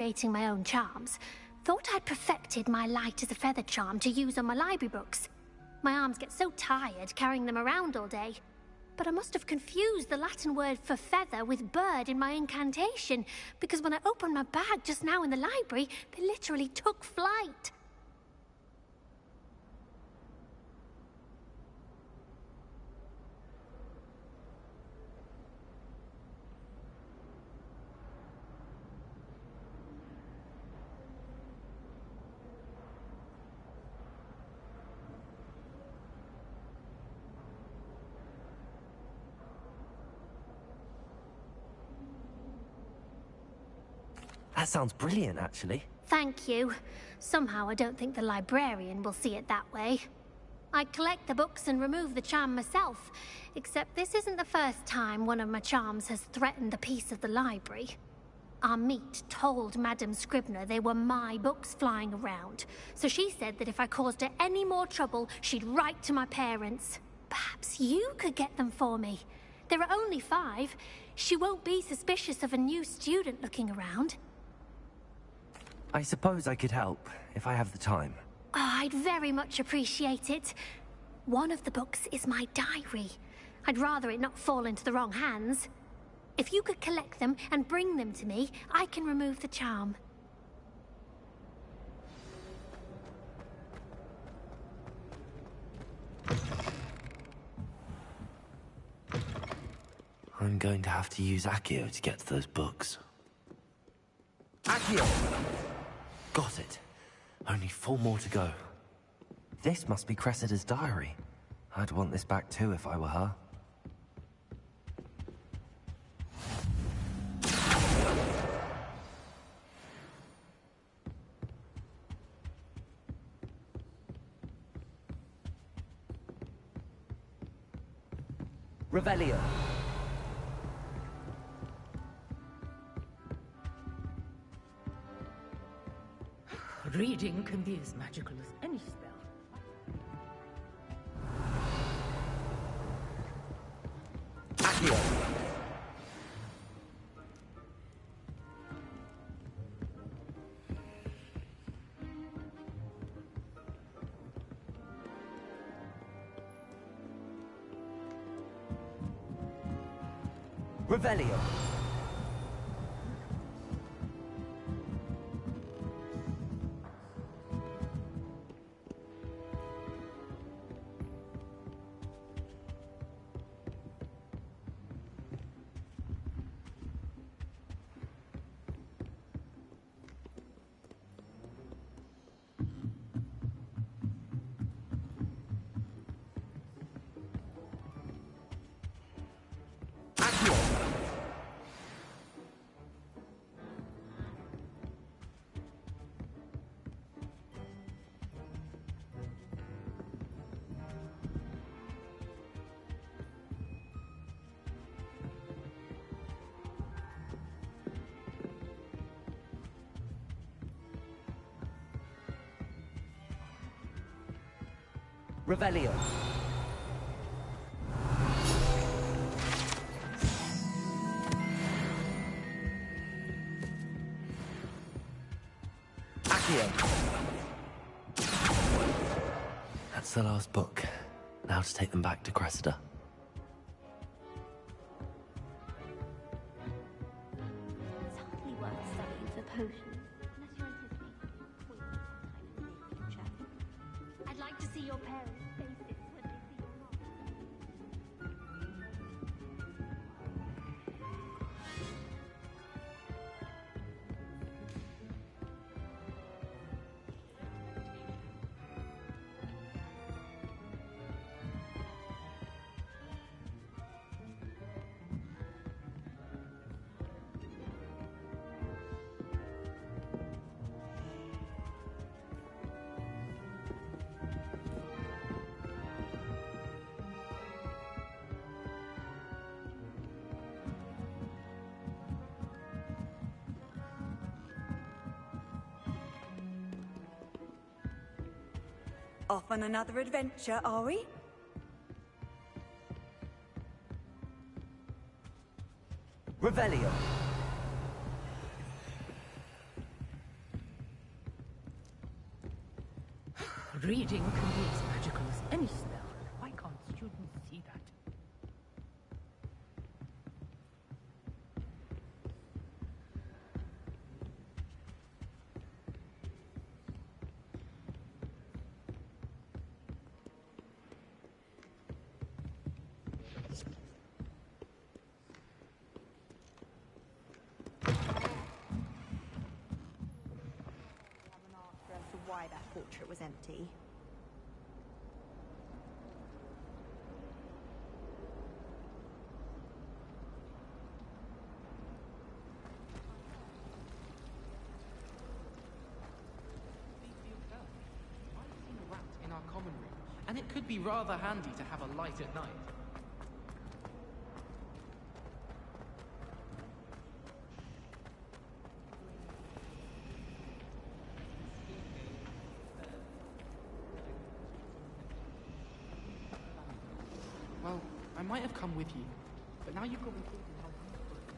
creating my own charms, thought I'd perfected my light as a feather charm to use on my library books. My arms get so tired carrying them around all day. But I must have confused the Latin word for feather with bird in my incantation, because when I opened my bag just now in the library, they literally took flight. That sounds brilliant, actually. Thank you. Somehow I don't think the librarian will see it that way. I collect the books and remove the charm myself, except this isn't the first time one of my charms has threatened the peace of the library. Our meet told Madame Scribner they were my books flying around, so she said that if I caused her any more trouble, she'd write to my parents. Perhaps you could get them for me. There are only 5. She won't be suspicious of a new student looking around. I suppose I could help, if I have the time. Oh, I'd very much appreciate it. One of the books is my diary. I'd rather it not fall into the wrong hands. If you could collect them and bring them to me, I can remove the charm. I'm going to have to use Accio to get to those books. Accio! Got it. Only 4 more to go. This must be Cressida's diary. I'd want this back too if I were her. Revelio. Reading can be as magical as any spell. Accio. Revelio. Revelio. Accio. That's the last book. Now to take them back to Cressida. It's hardly worth studying for potions, unless you're anticipating poison sometime in the near future. I'd like to see your parents' faces when they see your mom. Off on another adventure, are we? Revelio. Reading can be as magical as any spell. Why can't students see that? As to why that portrait was empty. In our common room, and it could be rather handy to have a light at night. Well, I might have come with you, but now you've got me thinking how useful it is.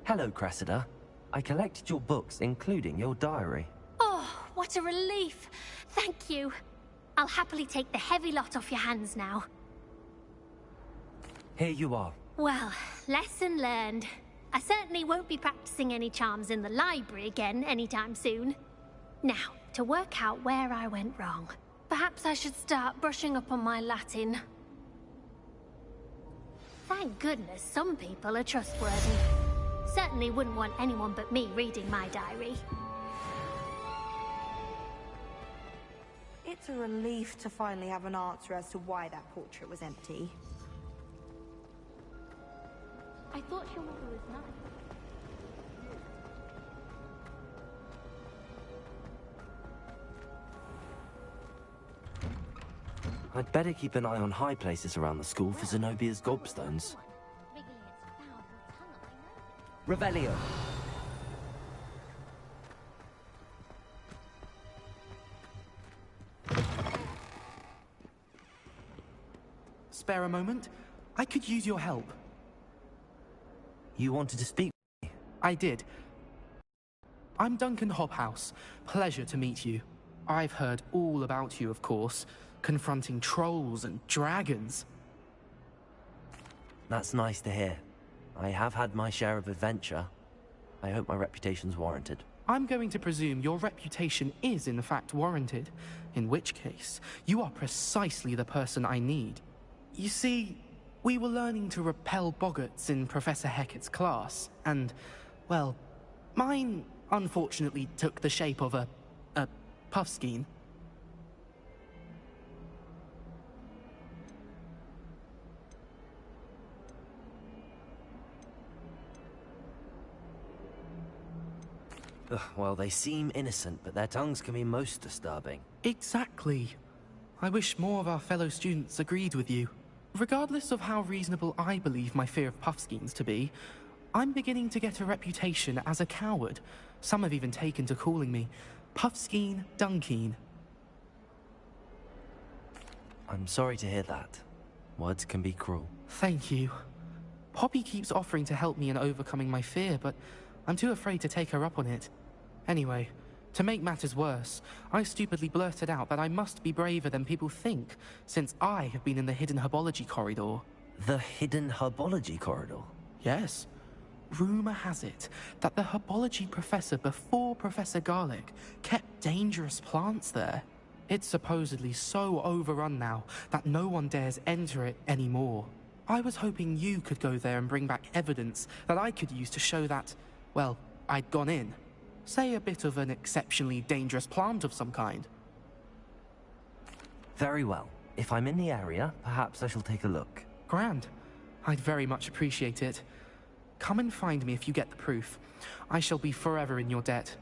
Hello, Cressida. I collected your books, including your diary. Oh, what a relief. Thank you. I'll happily take the heavy lot off your hands now. Here you are. Well, lesson learned. I certainly won't be practicing any charms in the library again anytime soon. Now, to work out where I went wrong. Perhaps I should start brushing up on my Latin. Thank goodness some people are trustworthy. Certainly wouldn't want anyone but me reading my diary. It's a relief to finally have an answer as to why that portrait was empty. I thought your mother was nice. I'd better keep an eye on high places around the school for Zenobia's gobstones. Wriggling its foul tongue at my nose. Revelio. Spare a moment? I could use your help. You wanted to speak with me? I did. I'm Duncan Hobhouse. Pleasure to meet you. I've heard all about you, of course, confronting trolls and dragons. That's nice to hear. I have had my share of adventure. I hope my reputation's warranted. I'm going to presume your reputation is in fact warranted, in which case, you are precisely the person I need. You see, We were learning to repel boggarts in Professor Hecat's class, and, well, mine unfortunately took the shape of a puffskein. Ugh, well, they seem innocent, but their tongues can be most disturbing. Exactly. I wish more of our fellow students agreed with you. Regardless of how reasonable I believe my fear of puffskeins to be, I'm beginning to get a reputation as a coward. Some have even taken to calling me Puffskein Dunkeen. I'm sorry to hear that. Words can be cruel. Thank you. Poppy keeps offering to help me in overcoming my fear, but I'm too afraid to take her up on it. Anyway, to make matters worse, I stupidly blurted out that I must be braver than people think, since I have been in the hidden herbology corridor. The hidden herbology corridor? Yes. Rumor has it that the herbology professor before Professor Garlic kept dangerous plants there. It's supposedly so overrun now that no one dares enter it anymore. I was hoping you could go there and bring back evidence that I could use to show that, well, I'd gone in. Say a bit of an exceptionally dangerous plant of some kind. Very well. If I'm in the area, perhaps I shall take a look. Grand. I'd very much appreciate it. Come and find me if you get the proof. I shall be forever in your debt.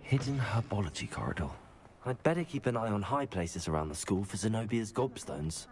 Hidden herbology corridor. I'd better keep an eye on high places around the school for Zenobia's gobstones.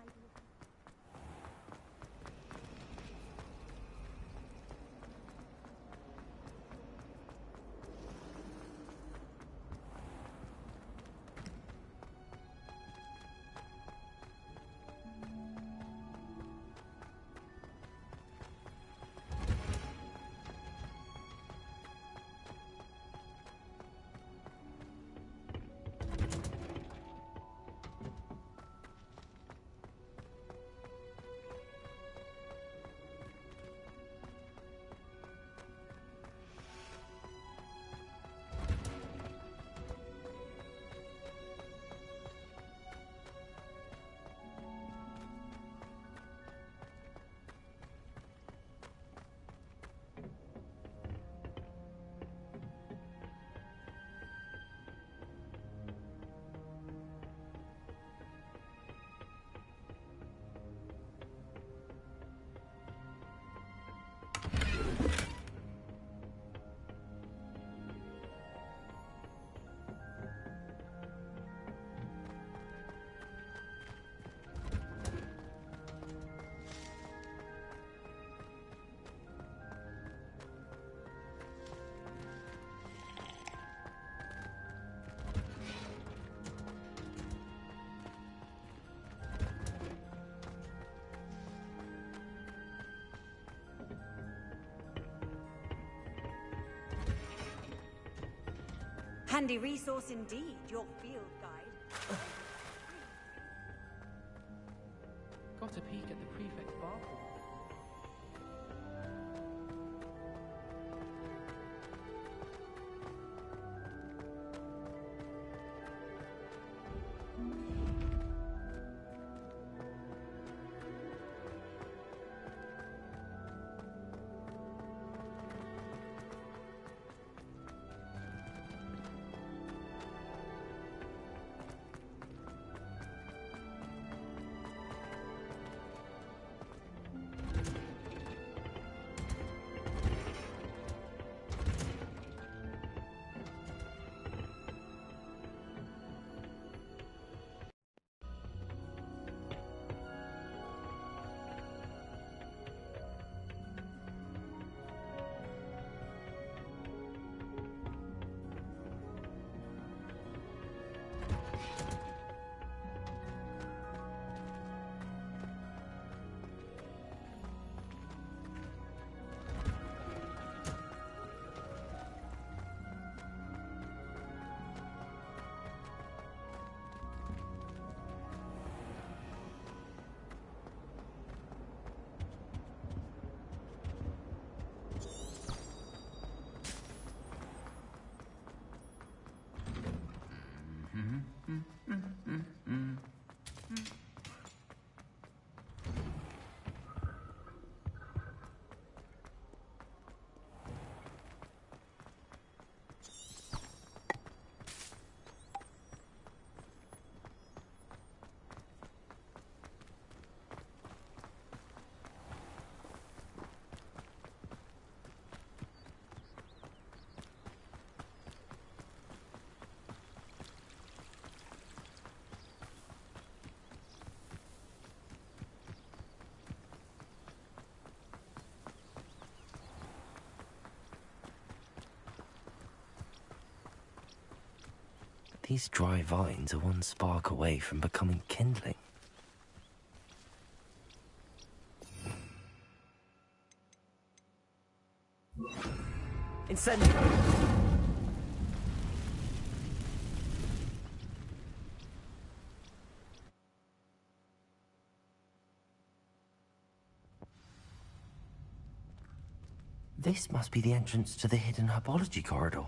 Handy resource indeed, your field guide. Got a peek at the prefect's bathroom. These dry vines are one spark away from becoming kindling. Incendio! This must be the entrance to the hidden herbology corridor.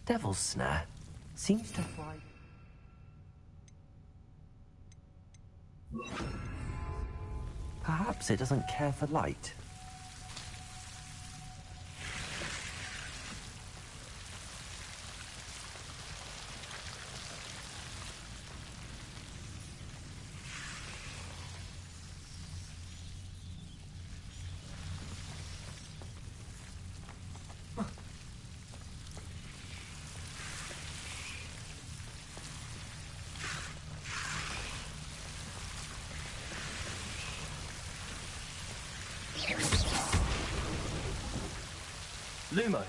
Devil's Snare seems to thrive. Perhaps it doesn't care for light. Lumos.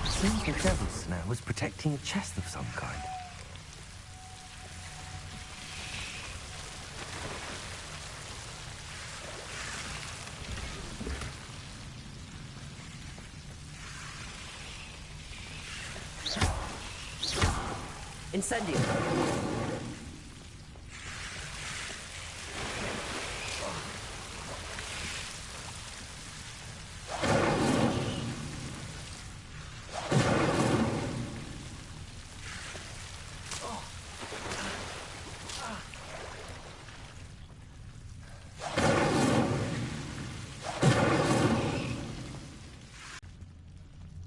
Seems the Devil's Snare was protecting a chest of some kind. Incendio!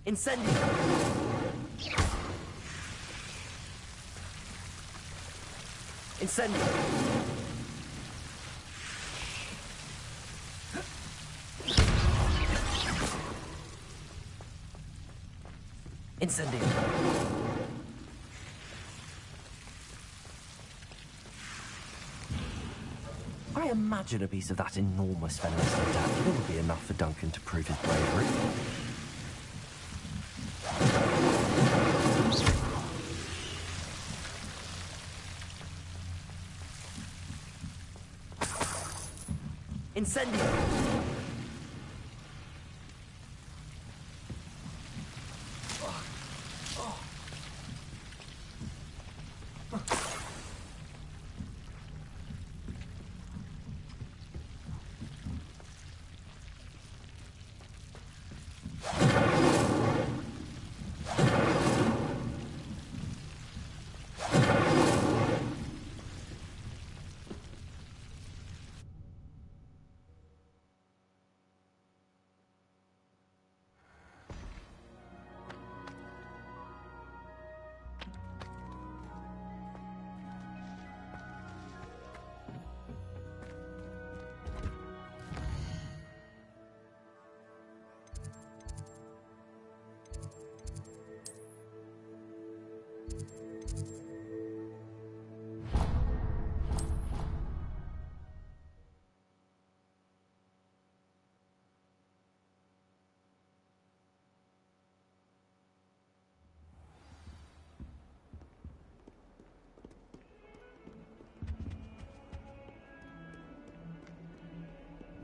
Incendio! Incendio! Incendio! I imagine a piece of that enormous venomous tentacle would be enough for Duncan to prove his bravery. Incendio!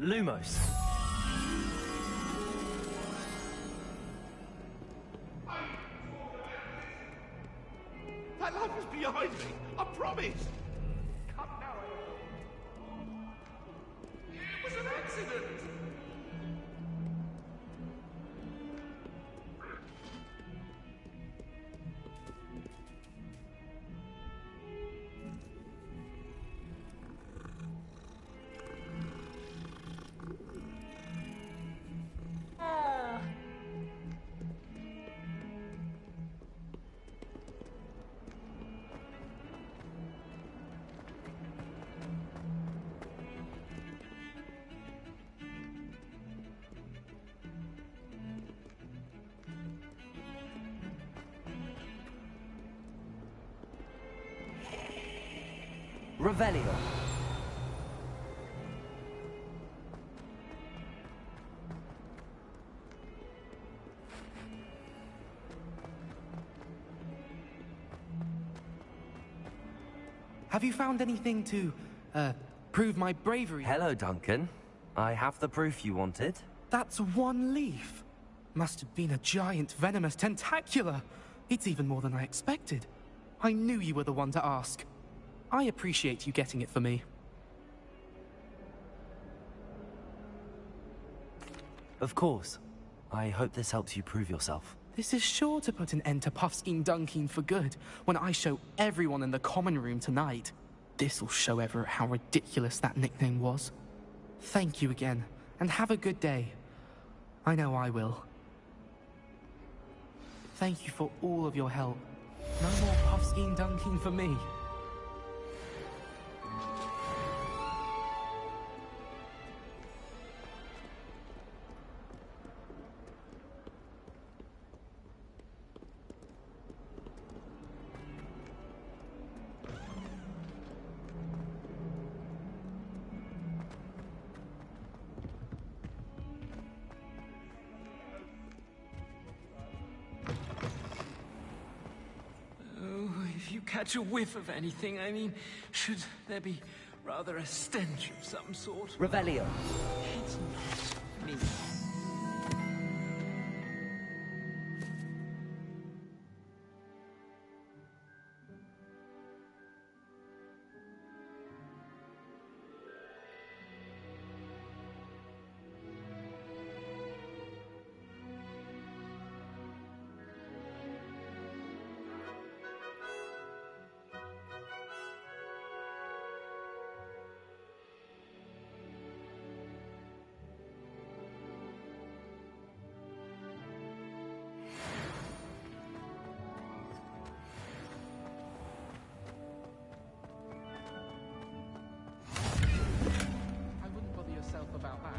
Lumos. That light was behind me, I promise! Come now, it was an accident! Revelio. Have you found anything to, prove my bravery? Hello, Duncan. I have the proof you wanted. That's one leaf. Must have been a giant venomous tentacula. It's even more than I expected. I knew you were the one to ask. I appreciate you getting it for me. Of course. I hope this helps you prove yourself. This is sure to put an end to Puffskein Dunkeen for good when I show everyone in the common room tonight. This'll show Everett how ridiculous that nickname was. Thank you again, and have a good day. I know I will. Thank you for all of your help. No more Puffskein Dunkeen for me. If you catch a whiff of anything, I mean, should there be rather a stench of some sort? Revelio. It's not me. I wouldn't bother yourself about that.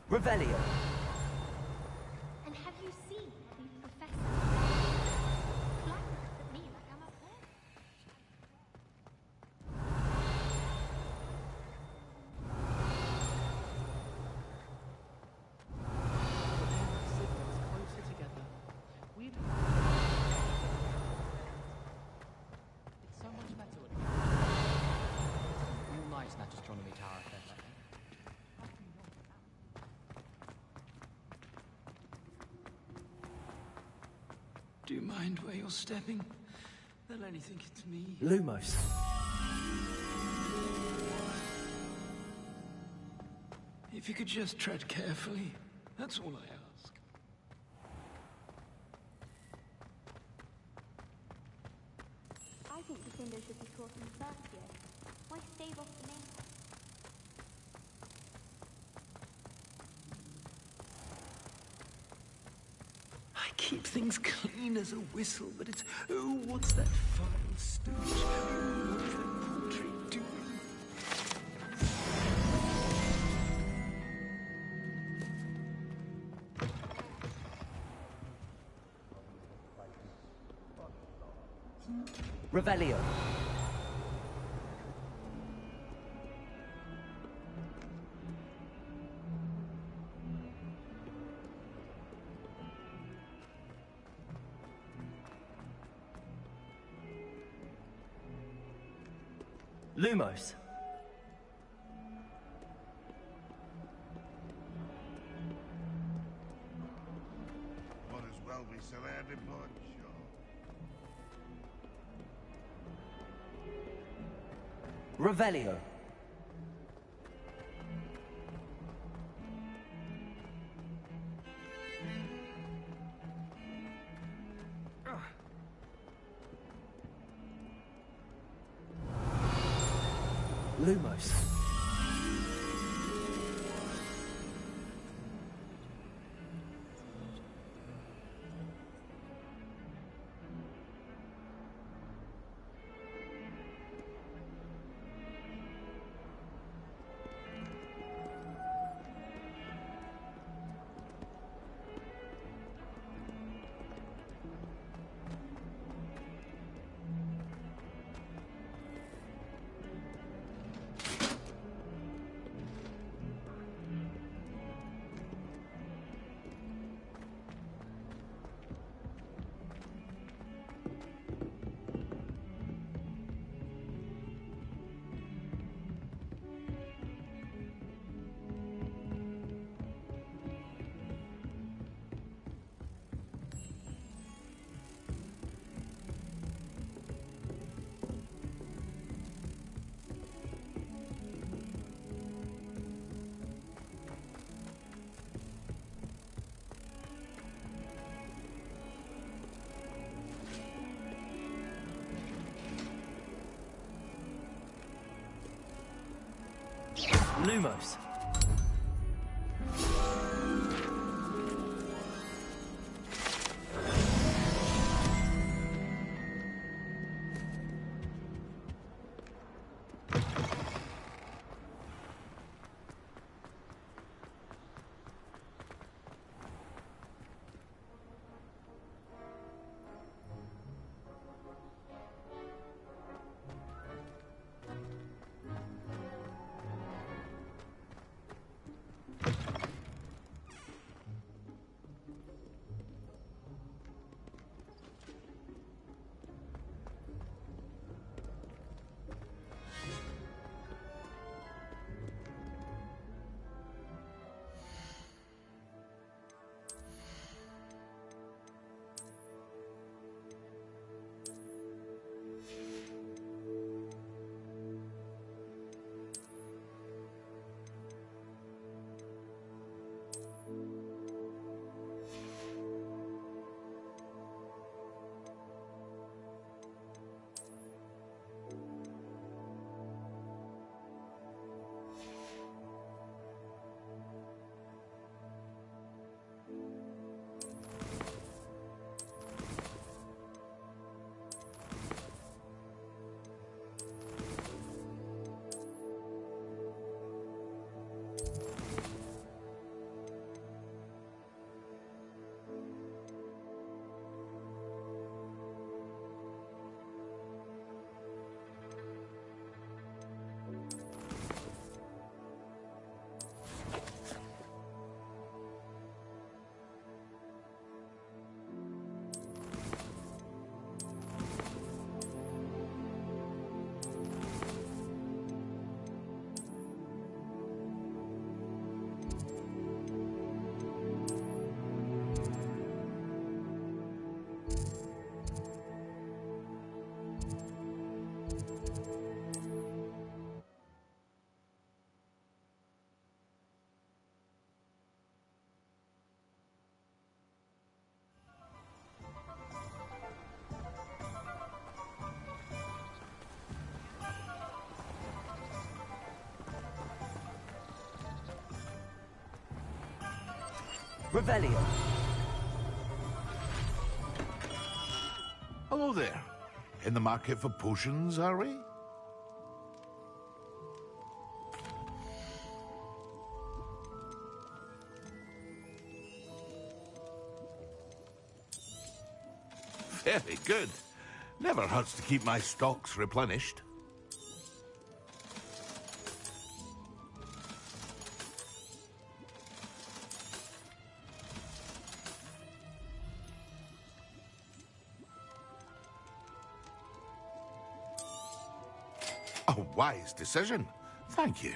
Revelio. And have you seen the professor? Clyde looks at me like I'm up there. Signals closer together. We'd... It's so much better when... Real nice, that astronomy tower effect. Do you mind where you're stepping? They'll only think it's me. Lumos. If you could just tread carefully, that's all I ask. I think the window should be taught in first year. Why stave off the main course? I keep things clean as a whistle, but it's... Oh, what's that foul stooge? Oh, what's that poultry doing? Revelio. Lumos. Might as well be surrounded by sharks. Revelio. Lumos. Lumos. Revelio. Hello there. In the market for potions, are we? Very good. Never hurts to keep my stocks replenished. A wise decision. Thank you.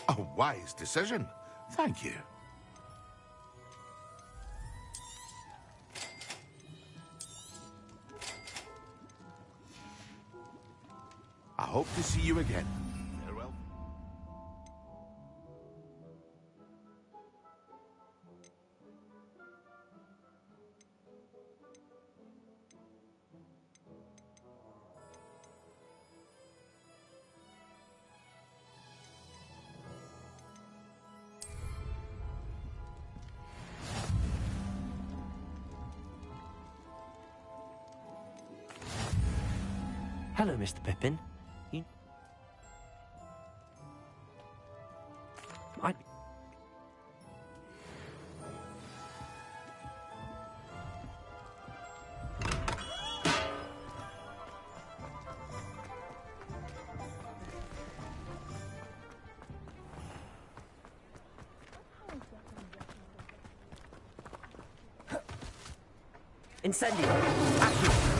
A wise decision. Thank you. I hope to see you again. Farewell. Hello, Mr. Pippin. I... Incendio! Accio!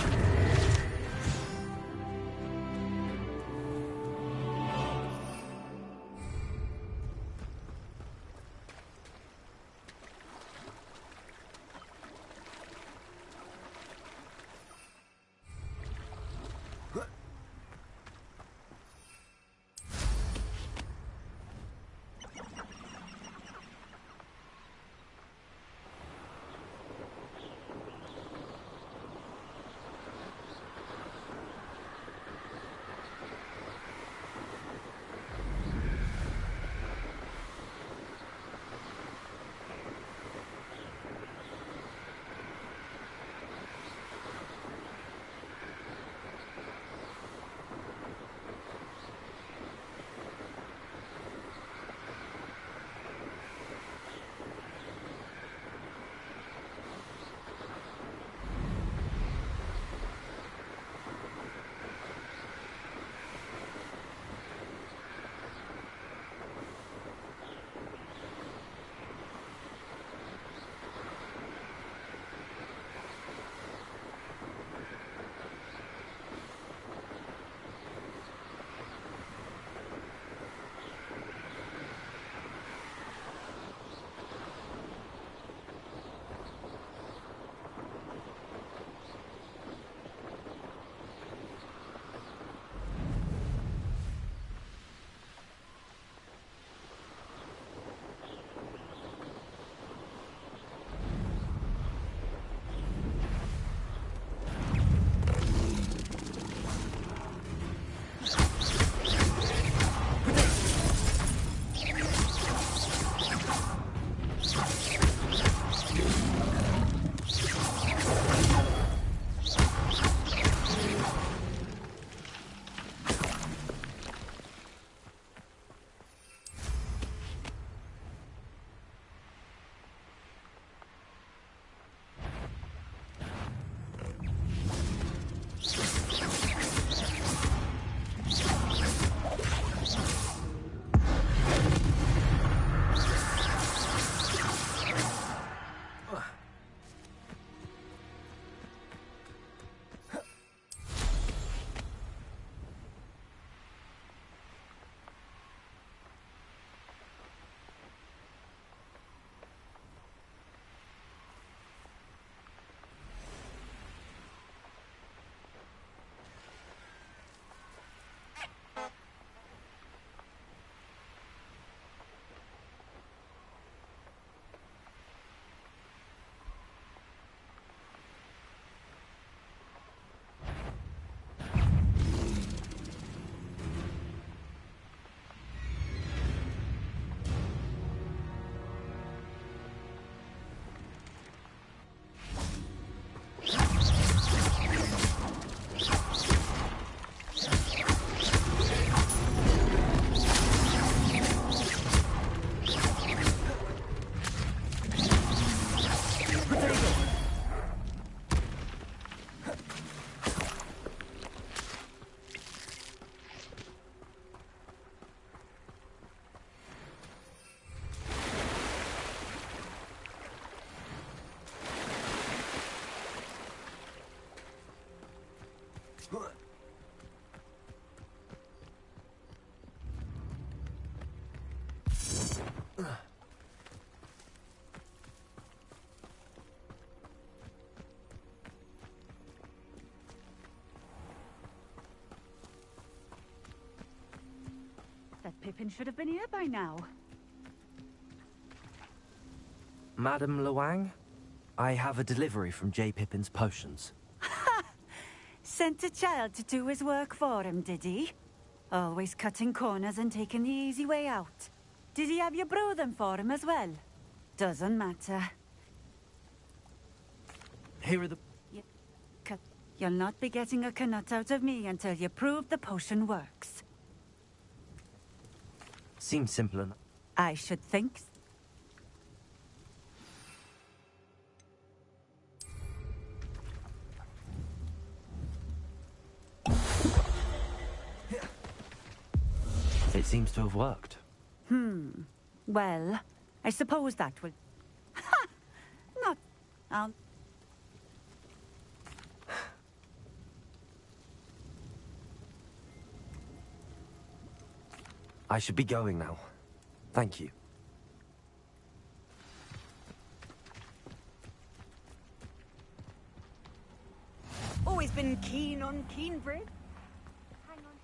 Pippin should have been here by now. Madame Luang, I have a delivery from J. Pippin's potions. Sent a child to do his work for him, did he? Always cutting corners and taking the easy way out. Did he have you brew them for him as well? Doesn't matter. Here are the... You'll not be getting a Knut out of me until you prove the potion works. Seems simple enough. I should think. It seems to have worked. Well, I suppose that will... Ha! Not... I should be going now. Thank you. Always been keen on Keenbridge. Hang on.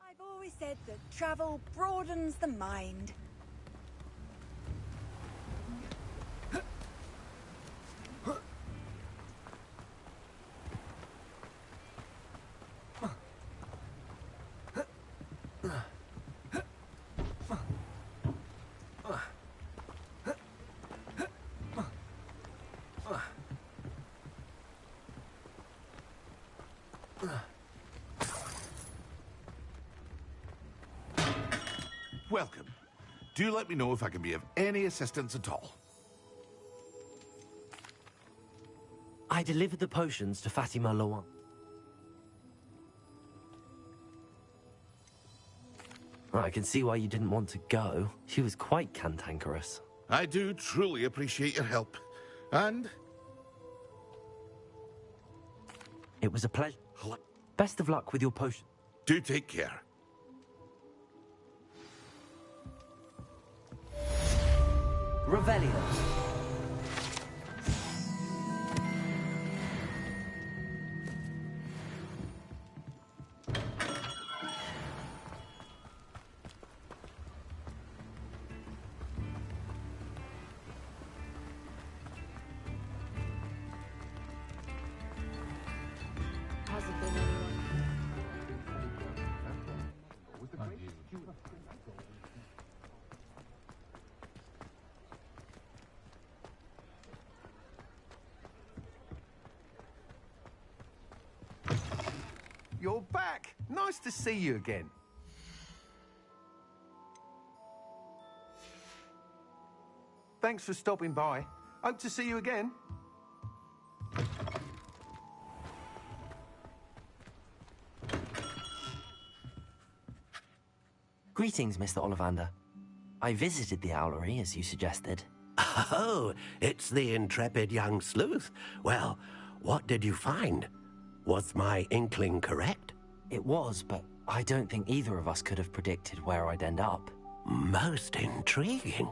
I've always said that travel broadens the mind. Welcome. Do let me know if I can be of any assistance at all. I delivered the potions to Fatima Luang. I can see why you didn't want to go. She was quite cantankerous. I do truly appreciate your help. And... It was a pleasure. Best of luck with your potion. do take care. Revelio. You're back. Nice to see you again. Thanks for stopping by. Hope to see you again. Greetings, Mr. Ollivander. I visited the Owlery, as you suggested. Oh, it's the intrepid young sleuth. Well, what did you find? Was my inkling correct? It was, but I don't think either of us could have predicted where I'd end up. Most intriguing.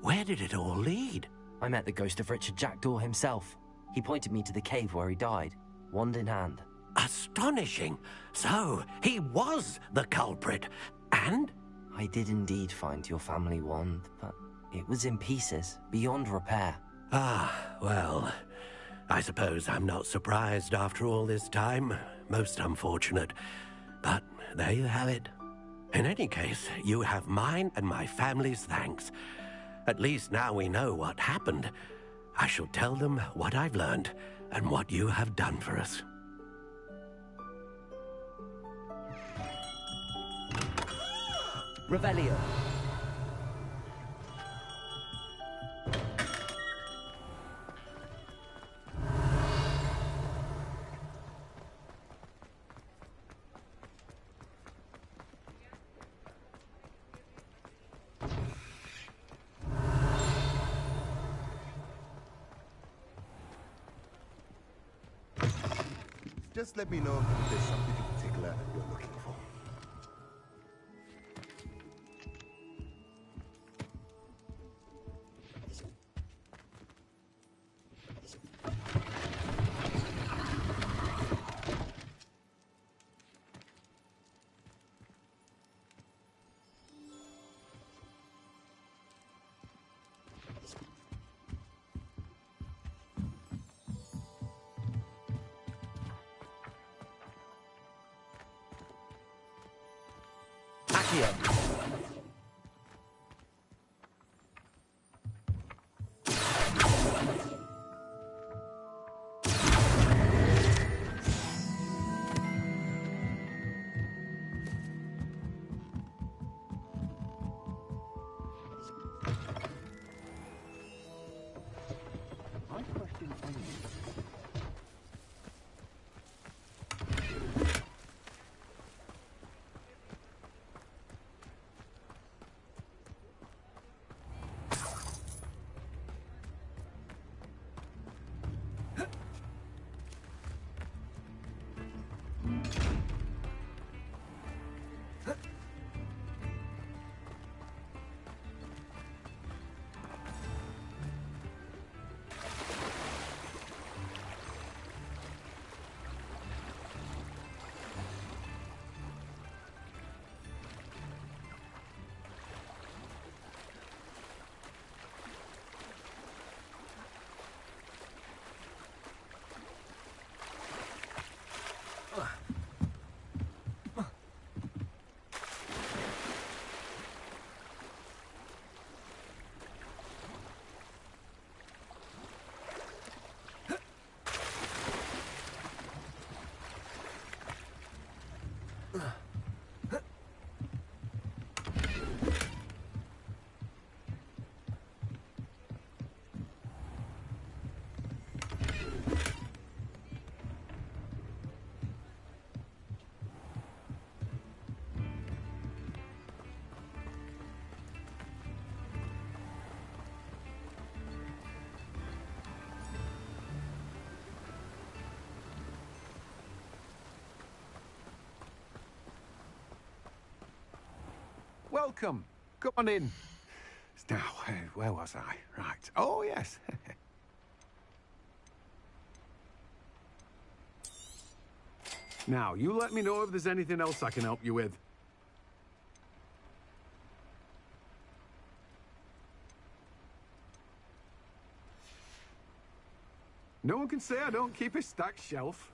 Where did it all lead? I met the ghost of Richard Jackdaw himself. He pointed me to the cave where he died, wand in hand. Astonishing. So, he was the culprit. And? I did indeed find your family wand, but it was in pieces, beyond repair. Ah, well, I suppose I'm not surprised after all this time. Most unfortunate. But there you have it. In any case, you have mine and my family's thanks. At least now we know what happened. I shall tell them what I've learned and what you have done for us. Revelio. Just let me know if there's something in particular you're looking for. Welcome. Come on in. Now, where was I? Right. Oh, yes. Now, you let me know if there's anything else I can help you with. No one can say I don't keep a stacked shelf.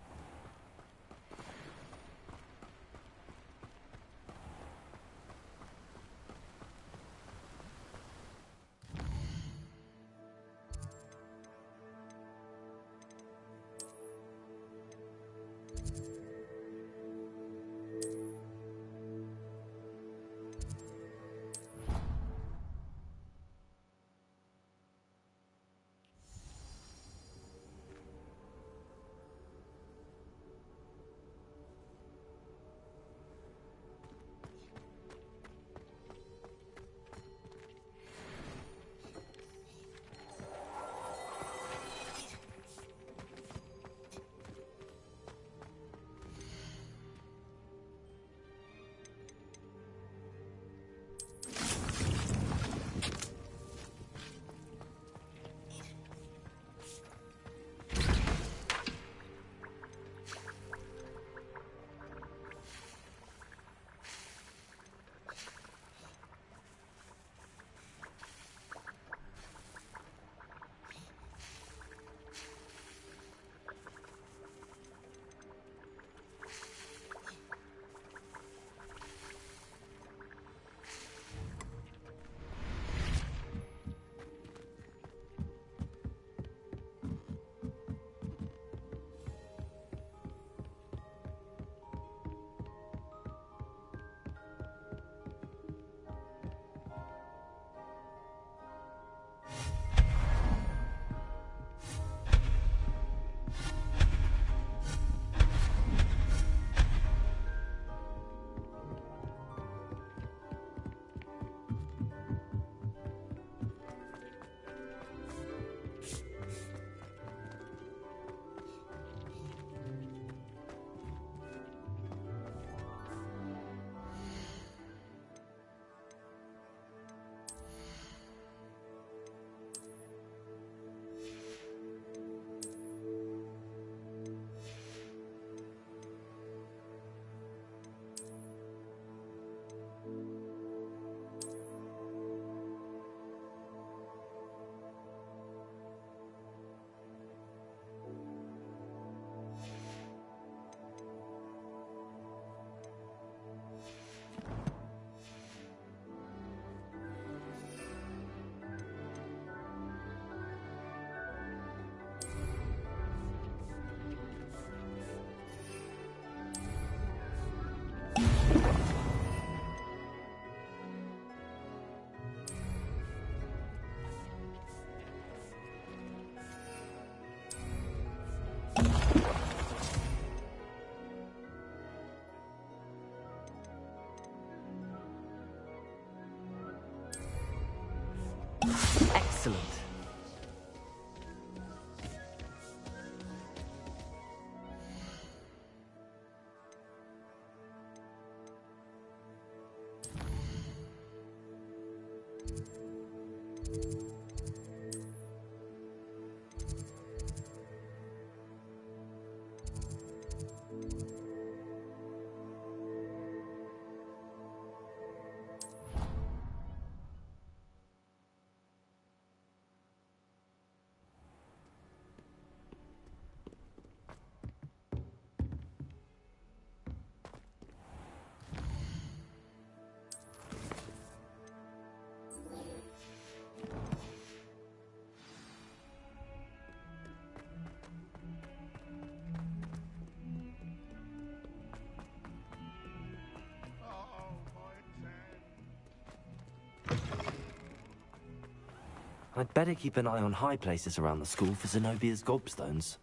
I'd better keep an eye on high places around the school for Zenobia's gobstones.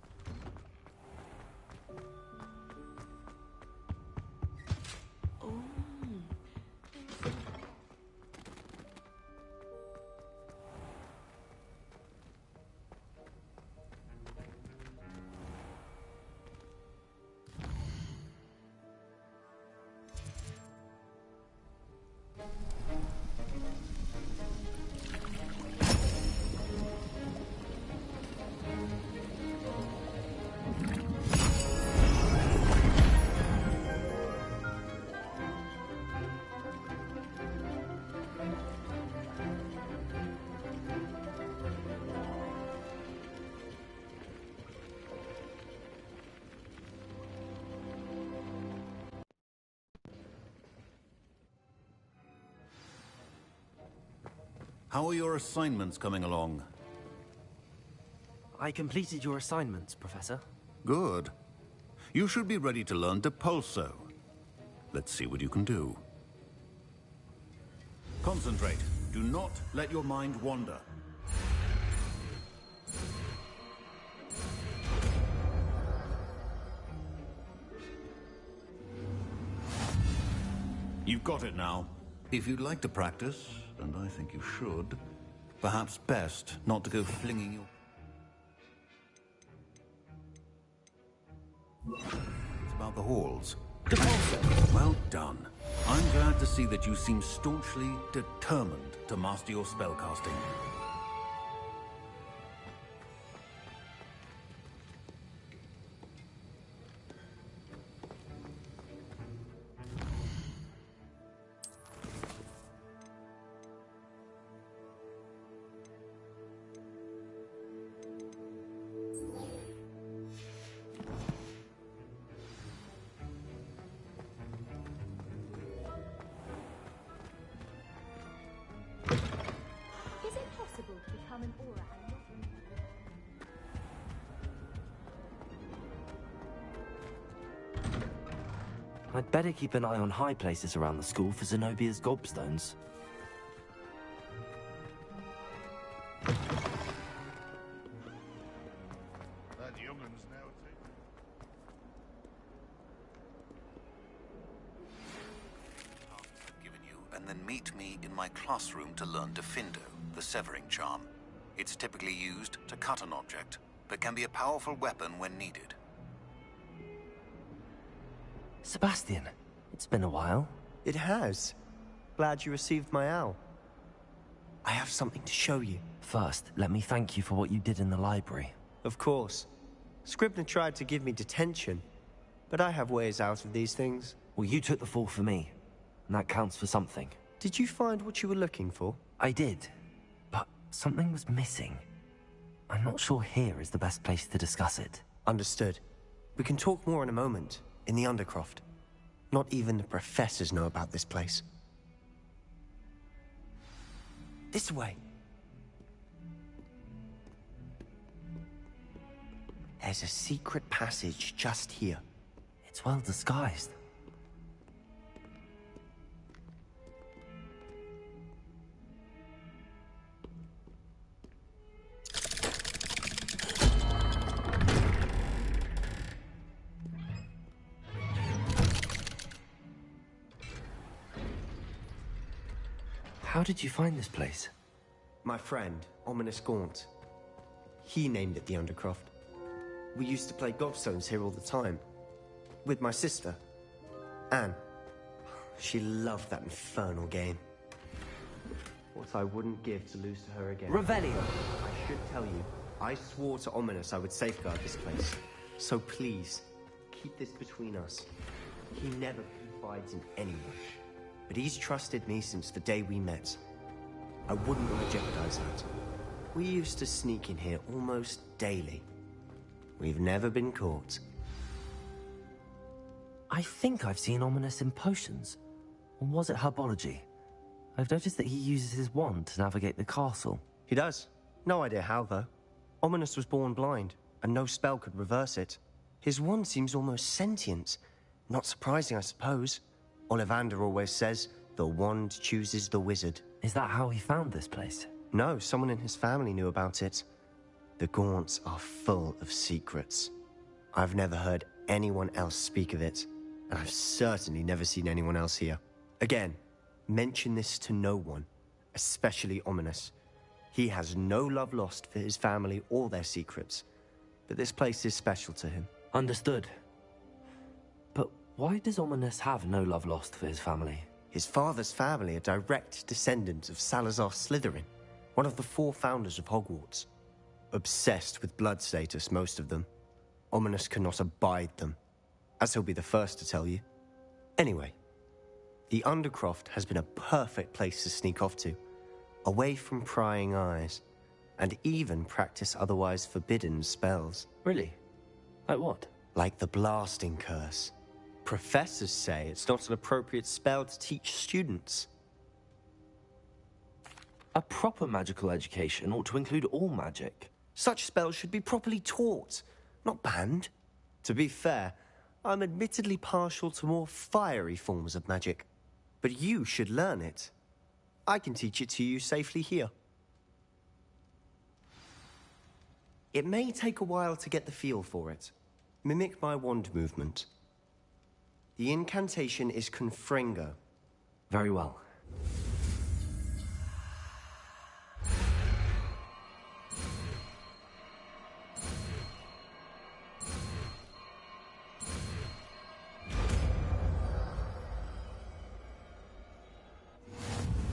How are your assignments coming along? I completed your assignments, Professor. Good. You should be ready to learn Depulso. Let's see what you can do. Concentrate. Do not let your mind wander. You've got it now. If you'd like to practice, and I think you should, perhaps best not to go flinging your... It's about the halls. Well done. I'm glad to see that you seem staunchly determined to master your spellcasting. I'd better keep an eye on high places around the school for Zenobia's gobstones. That youngun's now I've given you, and then meet me in my classroom to learn Defindo, the severing charm. It's typically used to cut an object, but can be a powerful weapon when needed. Sebastian, it's been a while. It has. Glad you received my owl. I have something to show you. First, let me thank you for what you did in the library. Of course. Scribner tried to give me detention, but I have ways out of these things. Well, you took the fall for me, and that counts for something. Did you find what you were looking for? I did, but something was missing. I'm not sure here is the best place to discuss it. Understood. We can talk more in a moment. In the Undercroft. Not even the professors know about this place. This way. There's a secret passage just here. It's well disguised. How did you find this place? My friend, Ominous Gaunt. He named it the Undercroft. We used to play gobstones here all the time. With my sister, Anne. She loved that infernal game. What I wouldn't give to lose to her again. Revelio! I should tell you, I swore to Ominous I would safeguard this place. So please, keep this between us. He never confides in anyone. But he's trusted me since the day we met. I wouldn't want to jeopardize that. We used to sneak in here almost daily. We've never been caught. I think I've seen Ominous in potions. Or was it herbology? I've noticed that he uses his wand to navigate the castle. He does. No idea how, though. Ominous was born blind, and no spell could reverse it. His wand seems almost sentient. Not surprising, I suppose. Ollivander always says, the wand chooses the wizard. Is that how he found this place? No, someone in his family knew about it. The Gaunts are full of secrets. I've never heard anyone else speak of it, and I've certainly never seen anyone else here. Again, mention this to no one, especially Ominis. He has no love lost for his family or their secrets, but this place is special to him. Understood. But why does Ominis have no love lost for his family? His father's family are direct descendants of Salazar Slytherin, one of the 4 founders of Hogwarts. Obsessed with blood status, most of them. Ominis cannot abide them, as he'll be the first to tell you. Anyway, the Undercroft has been a perfect place to sneak off to, away from prying eyes, and even practice otherwise forbidden spells. Really? Like what? Like the Blasting Curse. Professors say it's not an appropriate spell to teach students. A proper magical education ought to include all magic. Such spells should be properly taught, not banned. To be fair, I'm admittedly partial to more fiery forms of magic, but you should learn it. I can teach it to you safely here. It may take a while to get the feel for it. Mimic my wand movement. The incantation is Confringo. Very well.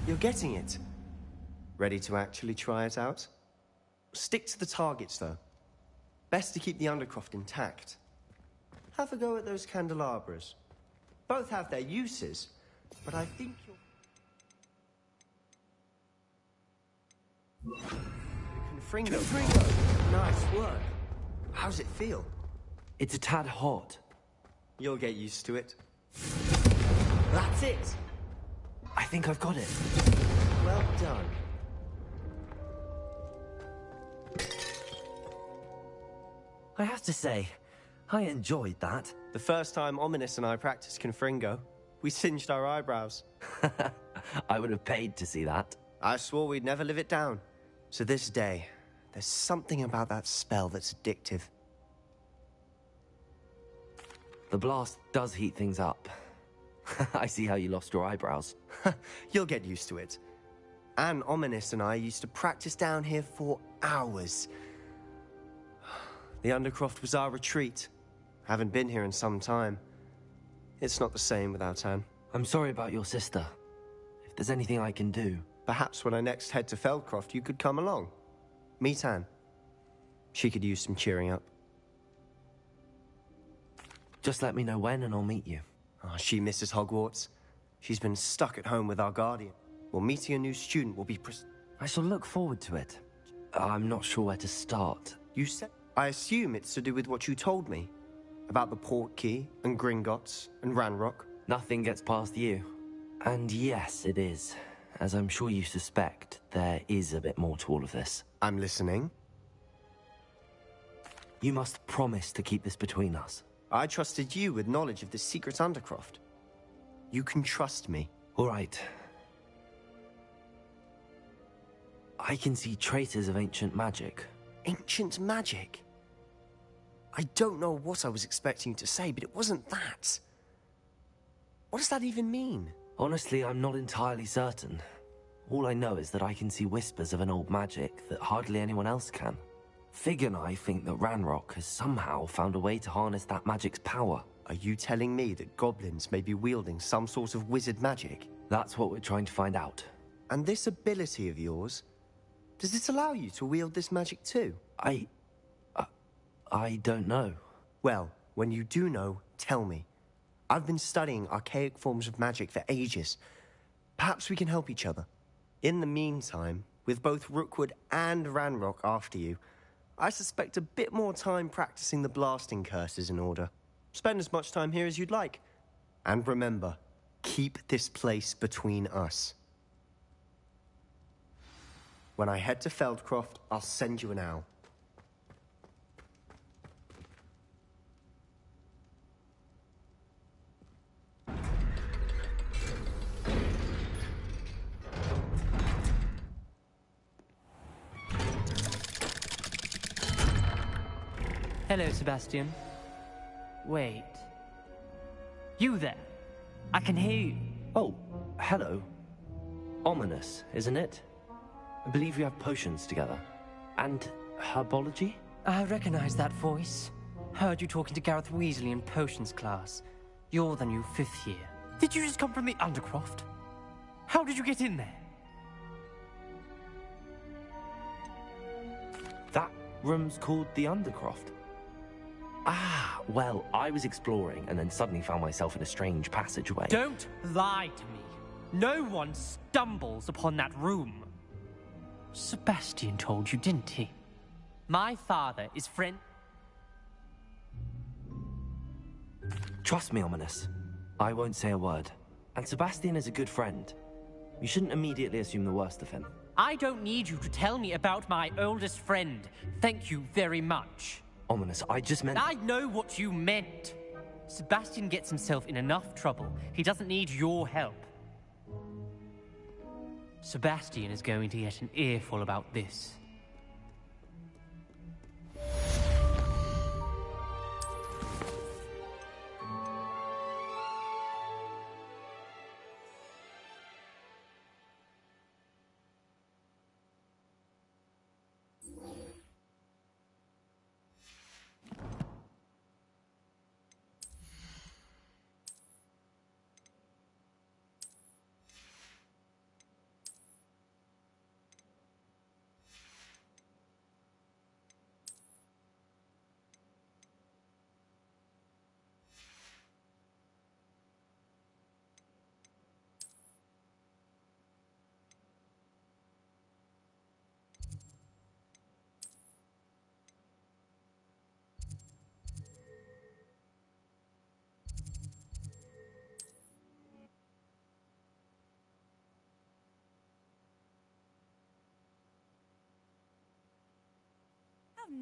You're getting it. Ready to actually try it out? Stick to the targets, though. Best to keep the Undercroft intact. Have a go at those candelabras. Both have their uses, but I think you'll... Confringo. Nice work. How's it feel? It's a tad hot. You'll get used to it. That's it! I think I've got it. Well done. I have to say, I enjoyed that. The first time Ominis and I practiced Confringo, we singed our eyebrows. I would have paid to see that. I swore we'd never live it down. So this day, there's something about that spell that's addictive. The blast does heat things up. I see how you lost your eyebrows. You'll get used to it. Anne, Ominis and I used to practice down here for hours. The Undercroft was our retreat. Haven't been here in some time. It's not the same without Anne. I'm sorry about your sister. If there's anything I can do... Perhaps when I next head to Feldcroft, you could come along. Meet Anne. She could use some cheering up. Just let me know when and I'll meet you. Oh, she misses Hogwarts. She's been stuck at home with our guardian. Well, meeting a new student will be I shall look forward to it. I'm not sure where to start. You said... I assume it's to do with what you told me. About the Portkey, and Gringotts, and Ranrock. Nothing gets past you. And yes, it is. As I'm sure you suspect, there is a bit more to all of this. I'm listening. You must promise to keep this between us. I trusted you with knowledge of the secret Undercroft. You can trust me. All right. I can see traces of ancient magic. Ancient magic? I don't know what I was expecting you to say, but it wasn't that. What does that even mean? Honestly, I'm not entirely certain. All I know is that I can see whispers of an old magic that hardly anyone else can. Fig and I think that Ranrock has somehow found a way to harness that magic's power. Are you telling me that goblins may be wielding some sort of wizard magic? That's what we're trying to find out. And this ability of yours, does it allow you to wield this magic too? I don't know. Well, when you do know, tell me. I've been studying archaic forms of magic for ages. Perhaps we can help each other. In the meantime, with both Rookwood and Ranrock after you, I suspect a bit more time practicing the blasting curse is in order. Spend as much time here as you'd like. And remember, keep this place between us. When I head to Feldcroft, I'll send you an owl. Hello, Sebastian. Wait. You there? I can hear you. Oh, hello. Ominous, isn't it? I believe we have potions together. And herbology? I recognize that voice. Heard you talking to Gareth Weasley in potions class. You're the new 5th year. Did you just come from the Undercroft? How did you get in there? That room's called the Undercroft. Ah, well, I was exploring and then suddenly found myself in a strange passageway. Don't lie to me. No one stumbles upon that room. Sebastian told you, didn't he? My father is friend... Trust me, Ominous. I won't say a word. And Sebastian is a good friend. You shouldn't immediately assume the worst of him. I don't need you to tell me about my oldest friend. Thank you very much. Ominous, I just meant... I know what you meant. Sebastian gets himself in enough trouble. He doesn't need your help. Sebastian is going to get an earful about this.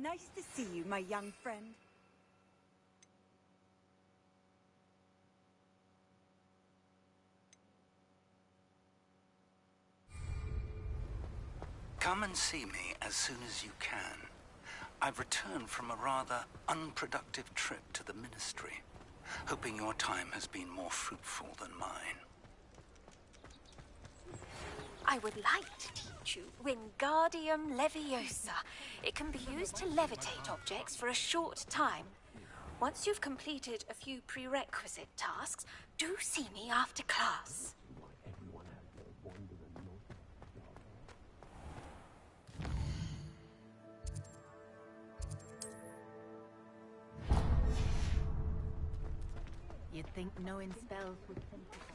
Nice to see you, my young friend. Come and see me as soon as you can. I've returned from a rather unproductive trip to the Ministry, hoping your time has been more fruitful than mine. I would like to teach you Wingardium Leviosa. It can be used to levitate objects for a short time. Once you've completed a few prerequisite tasks, do see me after class. You'd think knowing spells would simplify.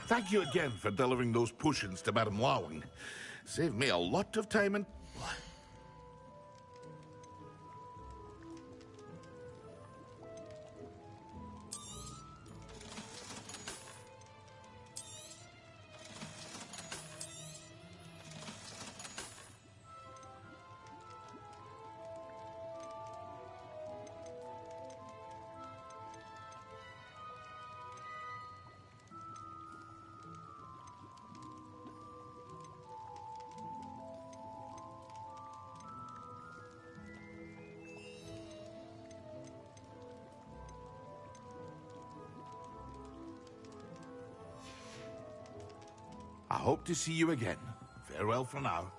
Thank you again for delivering those potions to Madame Lawing. Saved me a lot of time and... I hope to see you again. Farewell for now.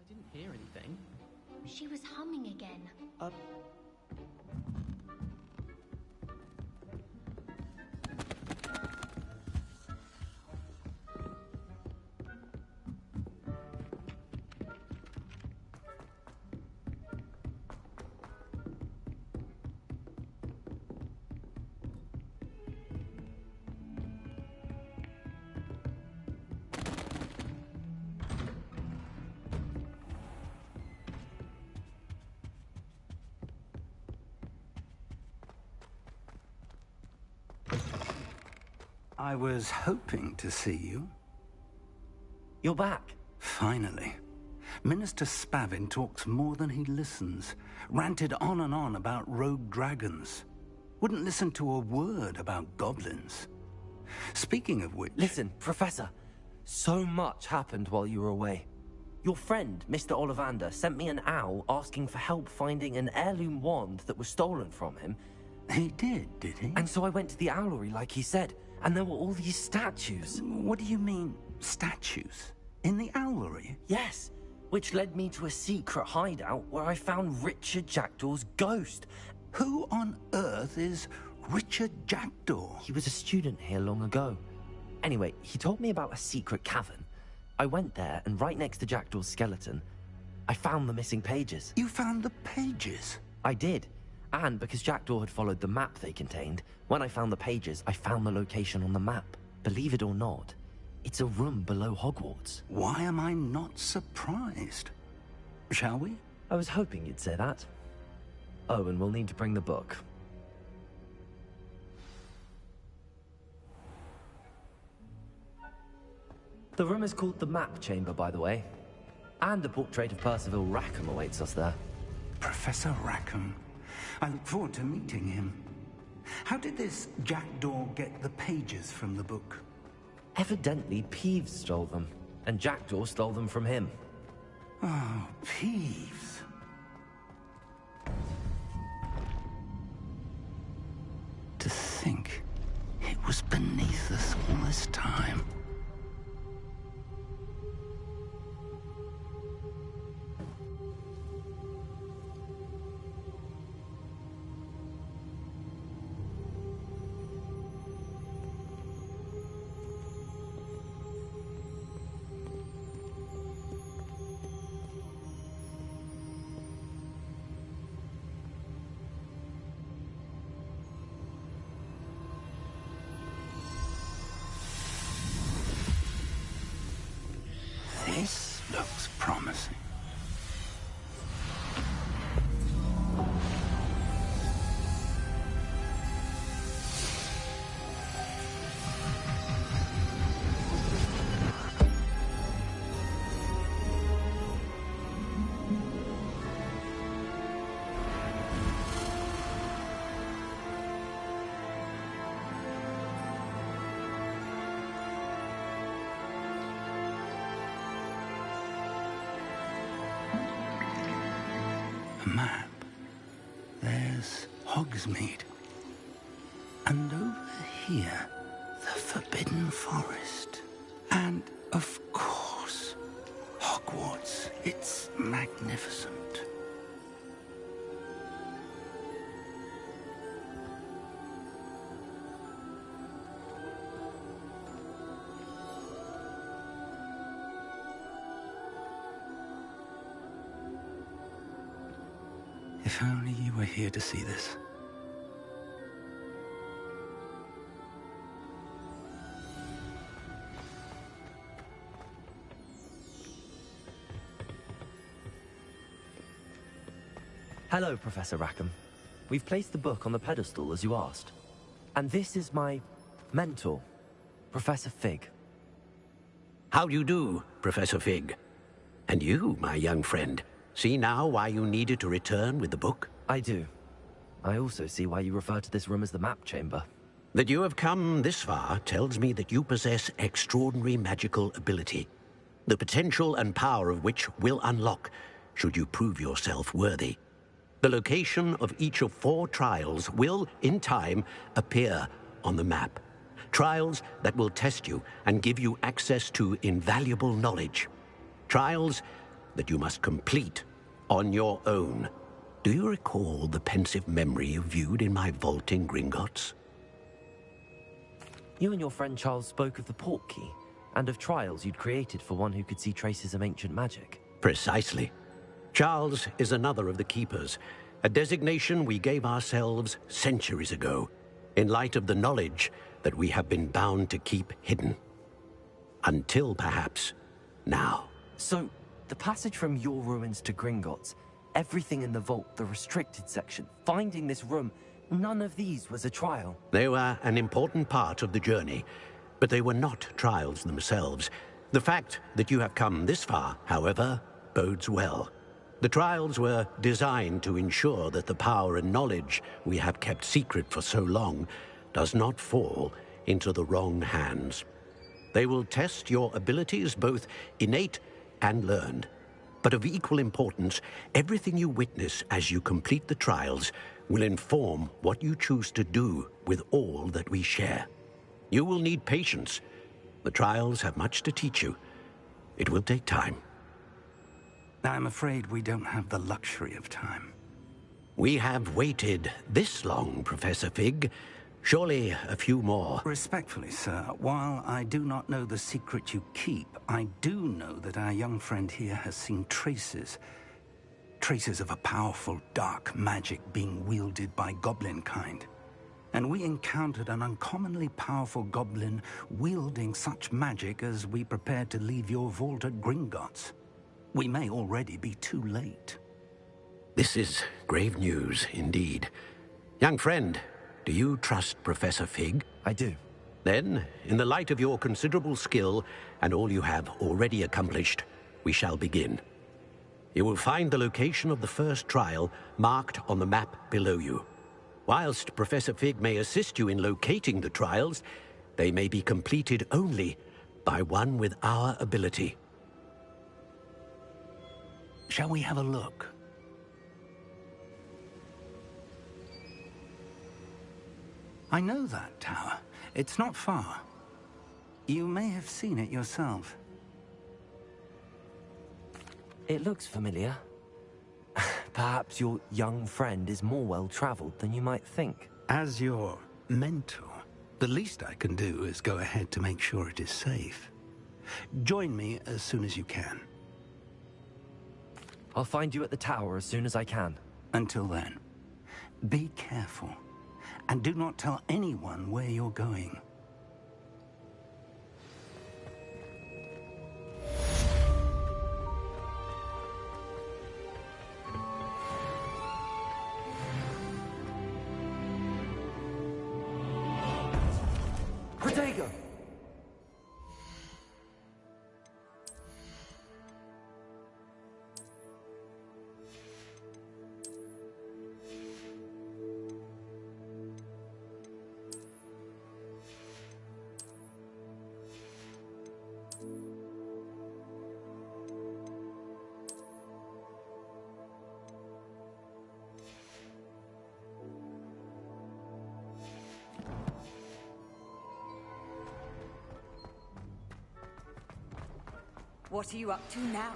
didn't hear anything. She was humming again. I was hoping to see you. You're back. Finally. Minister Spavin talks more than he listens. Ranted on and on about rogue dragons. Wouldn't listen to a word about goblins. Speaking of which... Listen, Professor. So much happened while you were away. Your friend, Mr. Ollivander, sent me an owl asking for help finding an heirloom wand that was stolen from him. He did he? And so I went to the owlery like he said, and there were all these statues. What do you mean, statues? In the owlery? Yes, which led me to a secret hideout where I found Richard Jackdaw's ghost. Who on earth is Richard Jackdaw? He was a student here long ago. Anyway, he told me about a secret cavern. I went there, and right next to Jackdaw's skeleton, I found the missing pages. You found the pages? I did. And because Jackdaw had followed the map they contained, when I found the pages, I found the location on the map. Believe it or not, it's a room below Hogwarts. Why am I not surprised? Shall we? I was hoping you'd say that. Oh, and we'll need to bring the book. The room is called the Map Chamber, by the way. And a portrait of Percival Rackham awaits us there. Professor Rackham. I look forward to meeting him. How did this Jackdaw get the pages from the book? Evidently, Peeves stole them, and Jackdaw stole them from him. Oh, Peeves. To think it was beneath us all this time. This looks promising. Map. There's Hogsmeade. And over here, the Forbidden Forest. And, of course, Hogwarts. It's magnificent. If only you were here to see this. Hello, Professor Rackham. We've placed the book on the pedestal, as you asked. And this is my mentor, Professor Fig. How do you do, Professor Fig? And you, my young friend, see now why you needed to return with the book? I do. I also see why you refer to this room as the Map Chamber. That you have come this far tells me that you possess extraordinary magical ability, the potential and power of which will unlock, should you prove yourself worthy. The location of each of 4 trials will, in time, appear on the map. Trials that will test you and give you access to invaluable knowledge. Trials that you must complete on your own. Do you recall the pensive memory you viewed in my vault in Gringotts? You and your friend Charles spoke of the port key, and of trials you'd created for one who could see traces of ancient magic. Precisely. Charles is another of the Keepers, a designation we gave ourselves centuries ago, in light of the knowledge that we have been bound to keep hidden. Until, perhaps, now. So, the passage from your ruins to Gringotts, everything in the vault, the restricted section, finding this room, none of these was a trial. They were an important part of the journey, but they were not trials themselves. The fact that you have come this far, however, bodes well. The trials were designed to ensure that the power and knowledge we have kept secret for so long does not fall into the wrong hands. They will test your abilities, both innate and learned. But of equal importance, everything you witness as you complete the trials will inform what you choose to do with all that we share. You will need patience. The trials have much to teach you. It will take time. I'm afraid we don't have the luxury of time. We have waited this long, Professor Fig. Surely a few more. Respectfully, sir, while I do not know the secret you keep, I do know that our young friend here has seen traces of a powerful dark magic being wielded by goblin kind. And we encountered an uncommonly powerful goblin wielding such magic as we prepared to leave your vault at Gringotts. We may already be too late. This is grave news, indeed. Young friend, do you trust Professor Fig? I do. Then, in the light of your considerable skill and all you have already accomplished, we shall begin. You will find the location of the first trial marked on the map below you. Whilst Professor Fig may assist you in locating the trials, they may be completed only by one with our ability. Shall we have a look? I know that tower. It's not far. You may have seen it yourself. It looks familiar. Perhaps your young friend is more well-traveled than you might think. As your mentor, the least I can do is go ahead to make sure it is safe. Join me as soon as you can. I'll find you at the tower as soon as I can. Until then, be careful, and do not tell anyone where you're going. Protego! What are you up to now?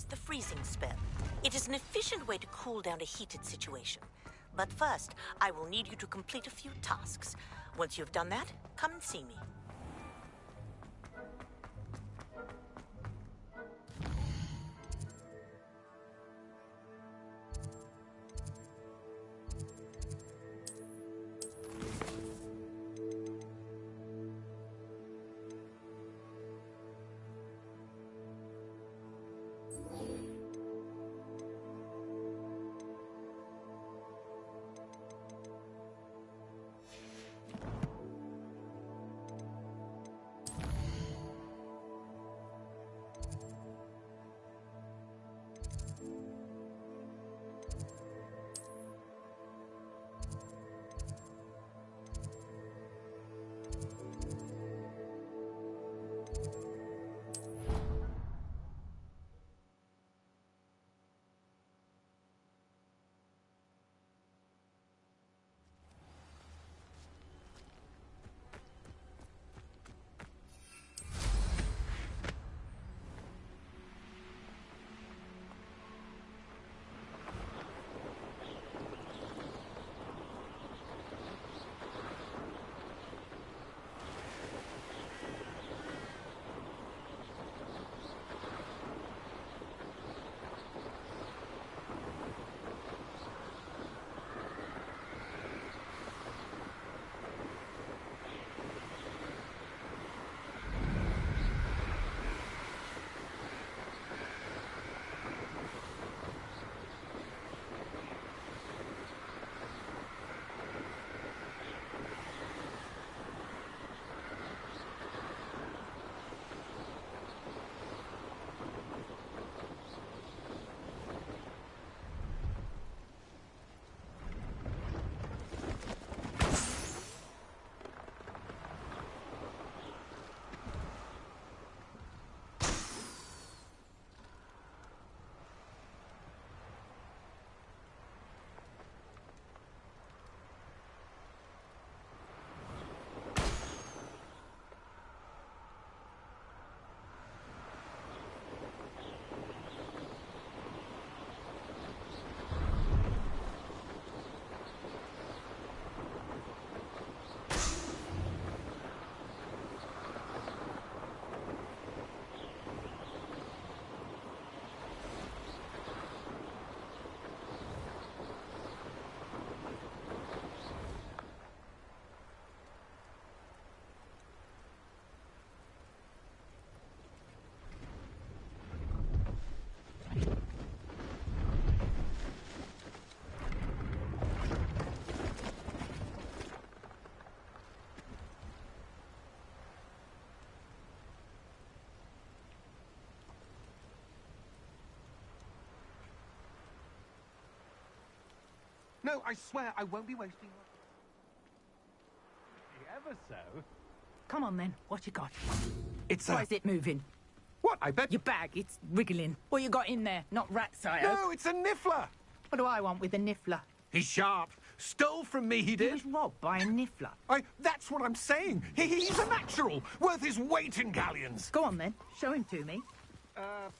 The freezing spell. It is an efficient way to cool down a heated situation. But first, I will need you to complete a few tasks. Once you've done that, come and see me. No, I swear I won't be wasting ever so. Come on then, what you got? It's Why is it moving? What? I bet your bag. It's wriggling. What you got in there? Not rats, I hope. No, it's a niffler. What do I want with a niffler? He's sharp. Stole from me, he did. He was robbed by a niffler. That's what I'm saying. He's a natural, worth his weight in galleons. Go on then, show him to me. Oh,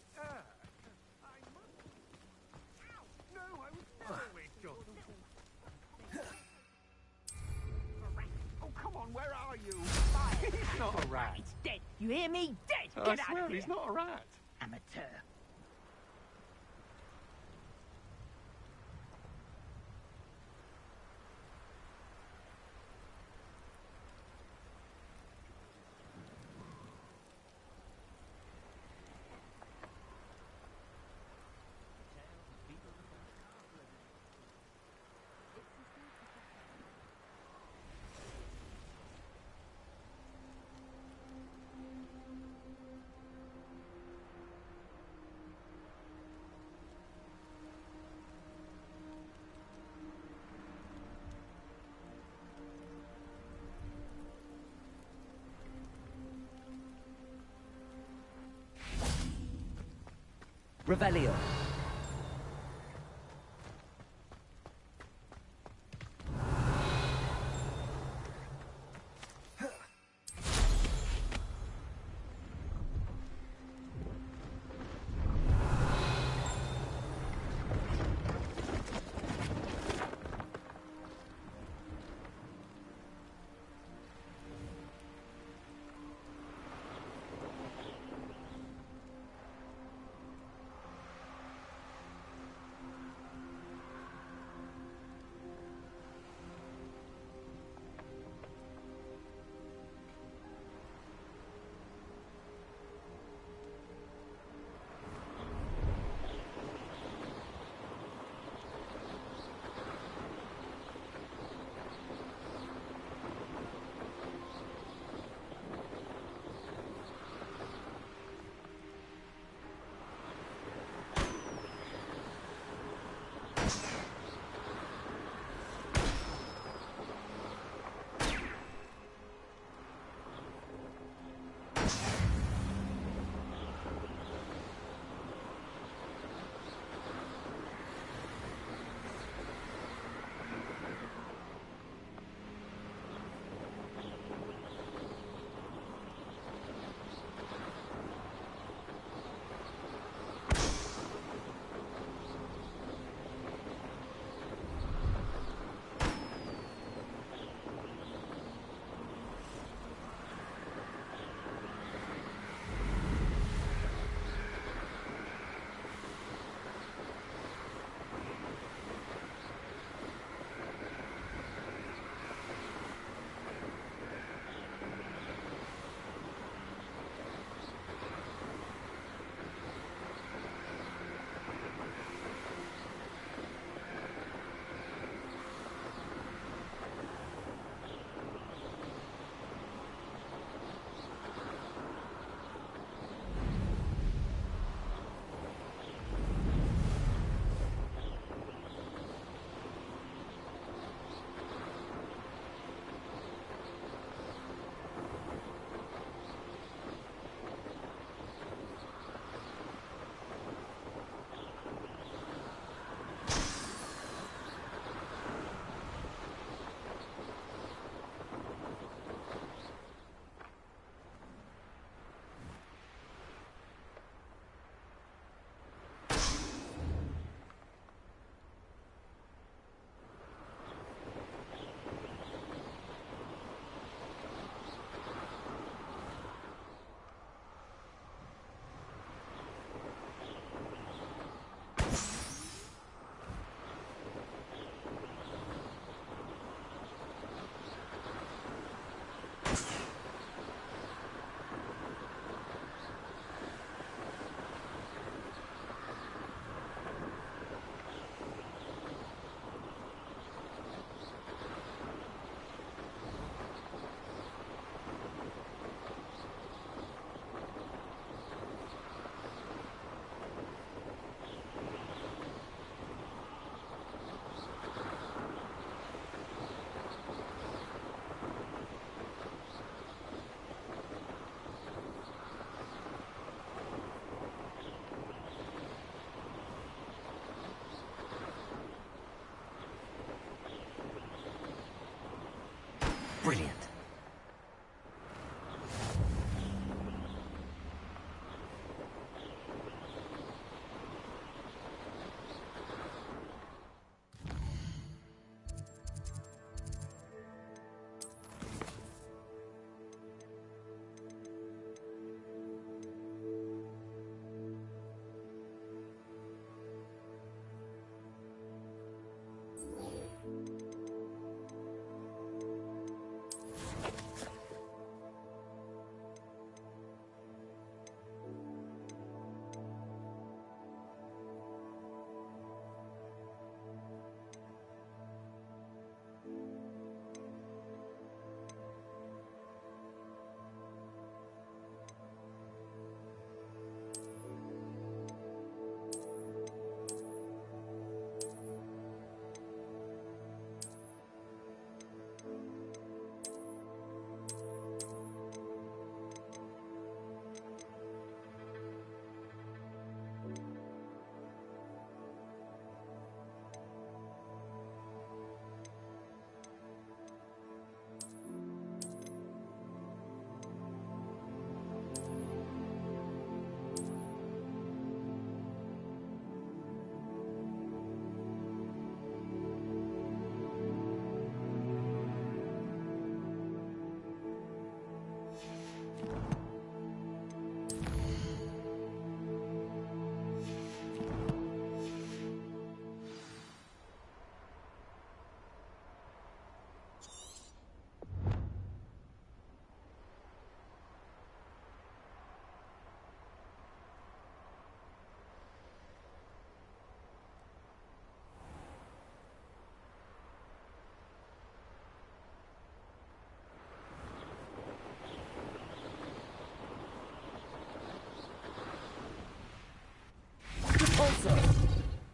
come on, where are you? He's not a rat. It's dead. You hear me? Dead. I Get out swear of here. he's not a rat. Amateur. Revelio. Brilliant.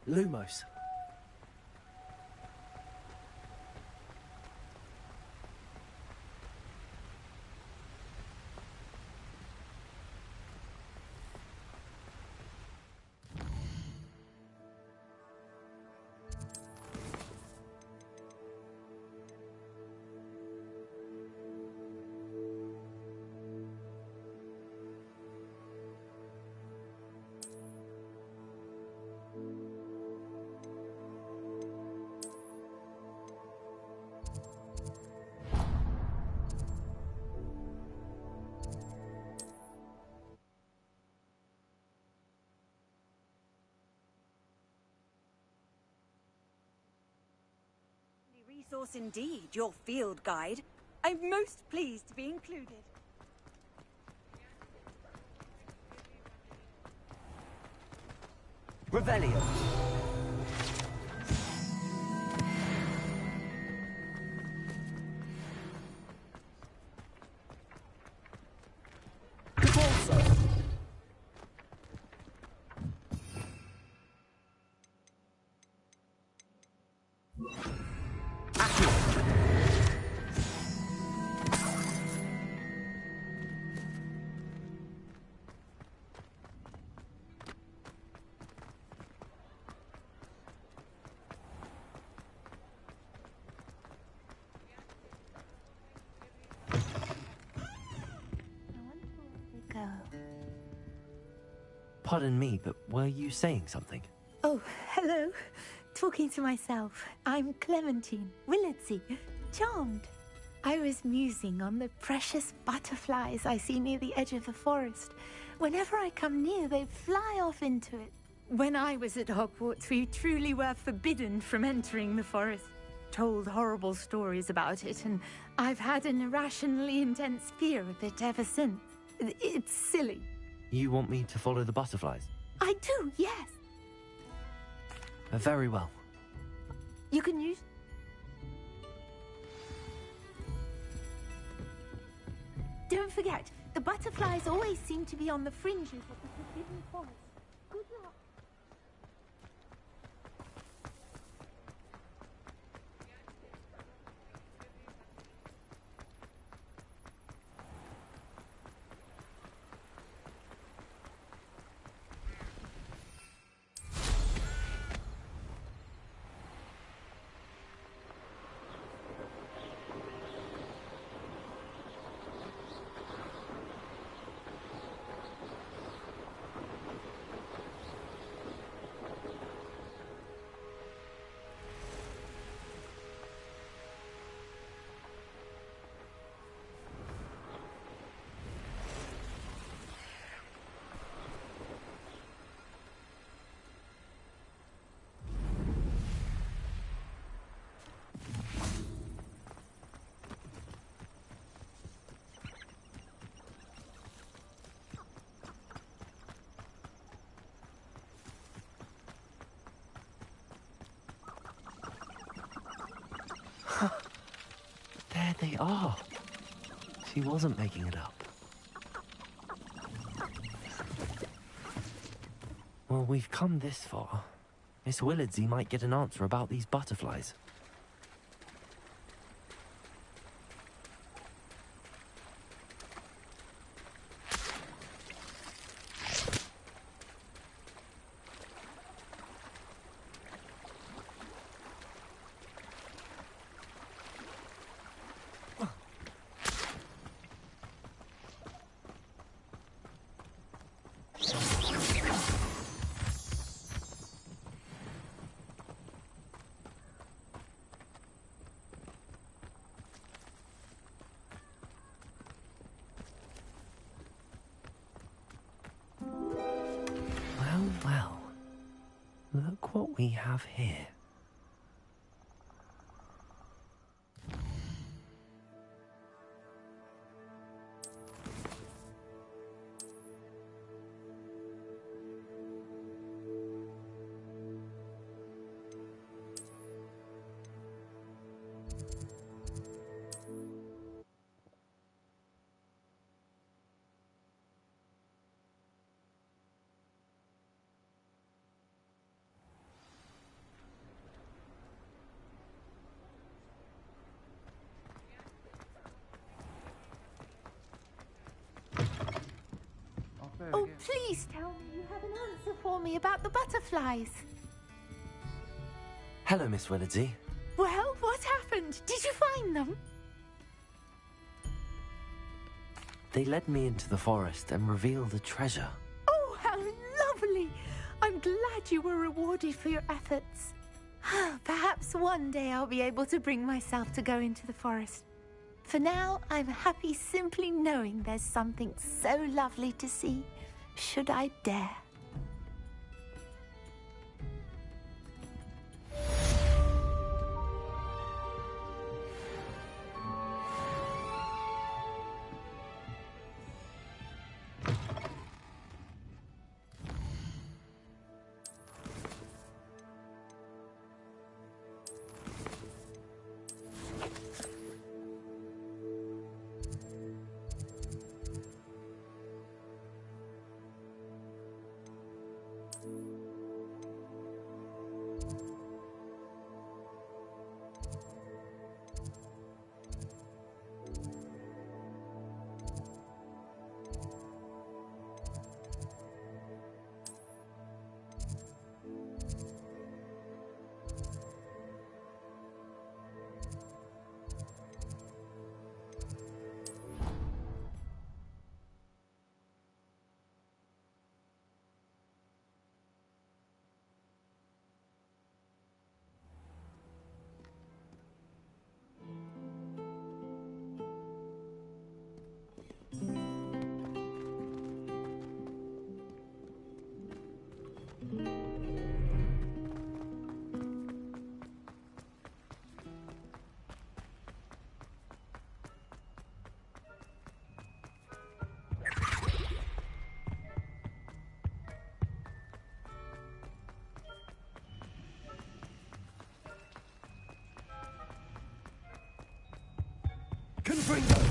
Lumos. Resource indeed, your field guide. I'm most pleased to be included. Revelio. Pardon me, but were you saying something? Oh, hello. Talking to myself. I'm Clementine Willardsey. Charmed. I was musing on the precious butterflies I see near the edge of the forest. Whenever I come near, they fly off into it. When I was at Hogwarts, we truly were forbidden from entering the forest. Told horrible stories about it, and I've had an irrationally intense fear of it ever since. It's silly. You want me to follow the butterflies? I do, yes. Very well. You can use... Don't forget, the butterflies always seem to be on the fringes of the Forbidden Forest. Good luck. They are. She wasn't making it up. Well, we've come this far. Miss Willardsey might get an answer about these butterflies. Well, look what we have here. Oh, please tell me you have an answer for me about the butterflies. Hello, Miss Willardsey. Well, what happened? Did you find them? They led me into the forest and revealed a treasure. Oh, how lovely! I'm glad you were rewarded for your efforts. Perhaps one day I'll be able to bring myself to go into the forest. For now, I'm happy simply knowing there's something so lovely to see, should I dare. Confringo!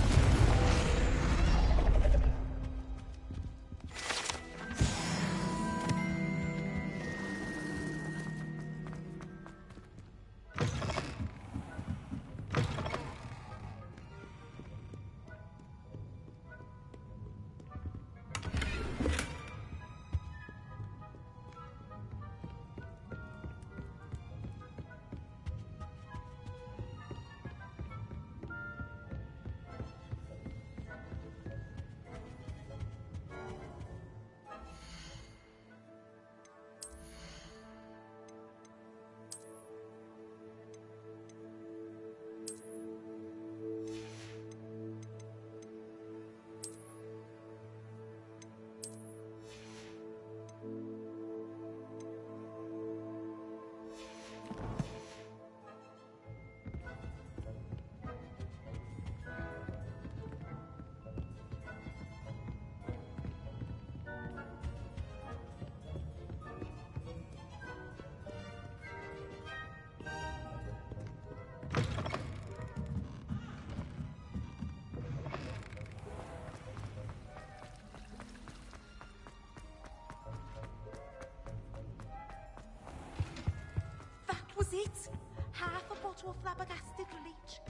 to a flabbergasted leech.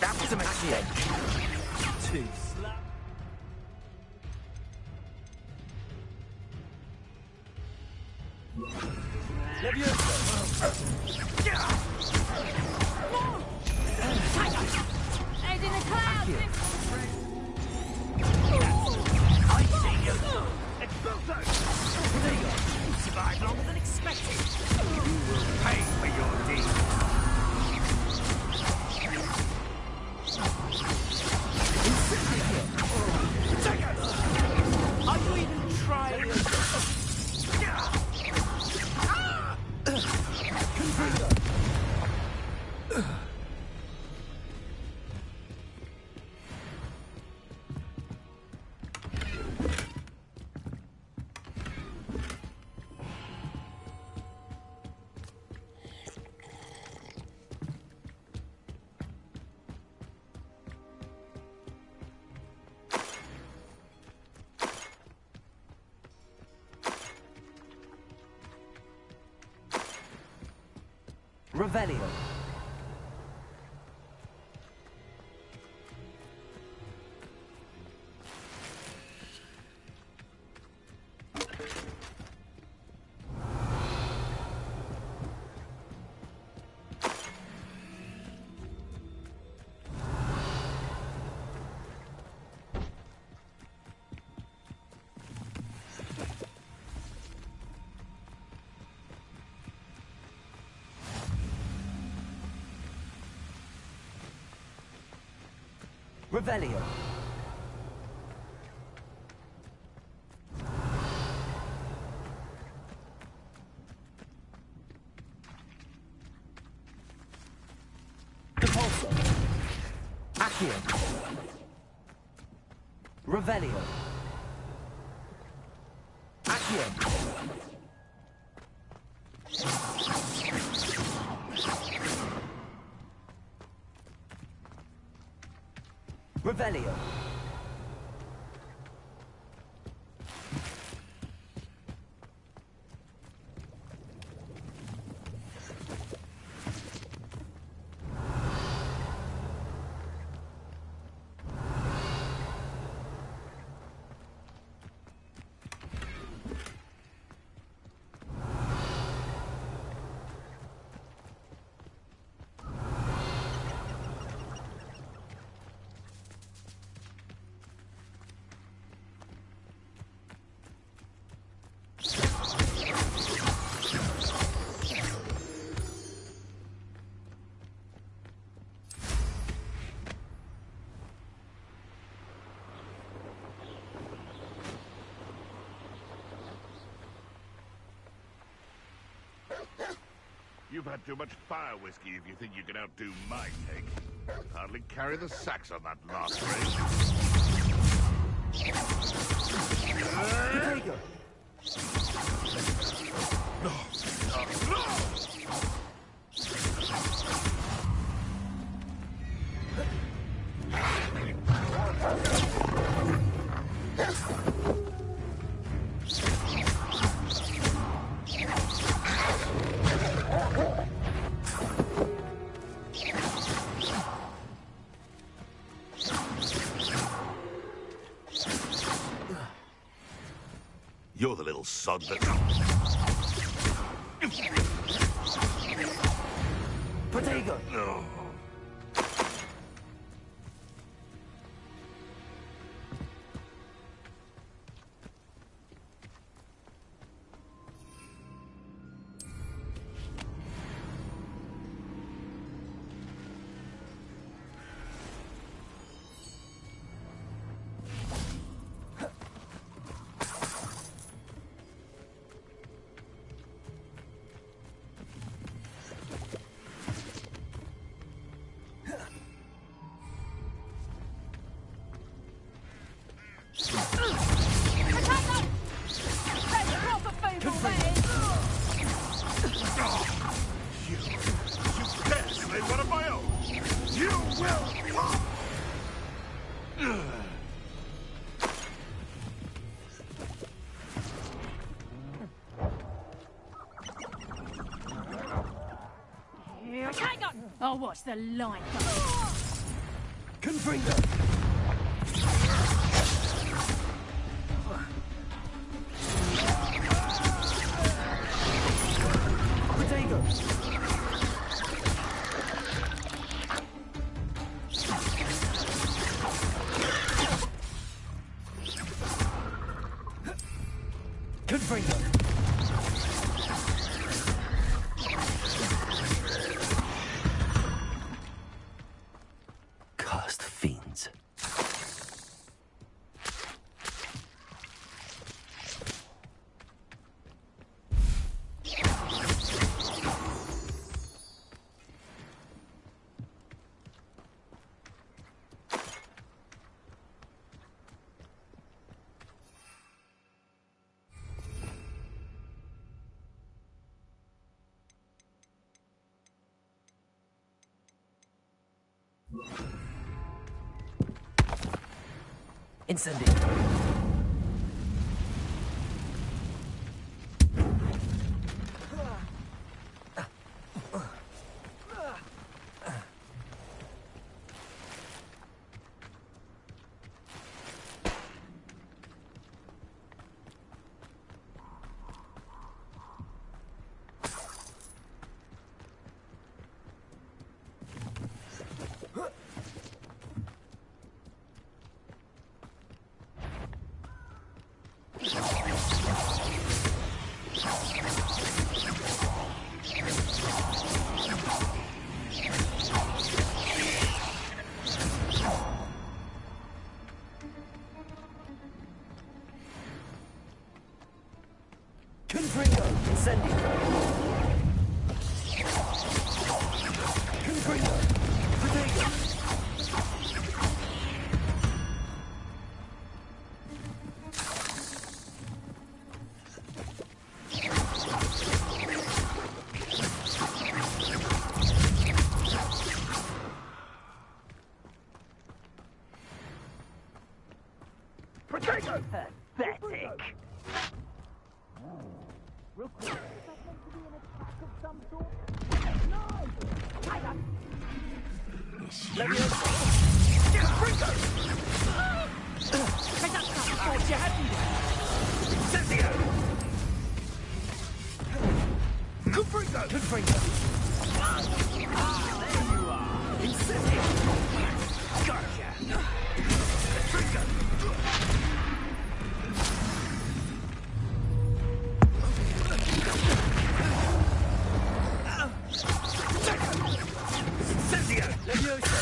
That was a mistake. Too slow. Head in the clouds! I see you! Expulso! You survived longer than expected. You will pay for your deeds. Are you even trying? Revelio. Revelio. Depulso. Accio. Revelio. Accio. Revelio. You've had too much fire whiskey if you think you can outdo my take. Hardly carry the sacks on that last race. There you go. You're the little sod that... Protego! No. I'll watch the light. Confringo! Protego! Confringo! Cursed fiends. Incendio. Confringo! Incendio! Confringo! Protego! Protego! Pathetic! Real quick. Is that meant to be an attack of some sort? No! Tiger! Leviosa! Confringo! Thought you had me there! Incendio! Confringo! Confringo! There you are! Incendio! Gotcha! Confringo! Incendio! Leviosa!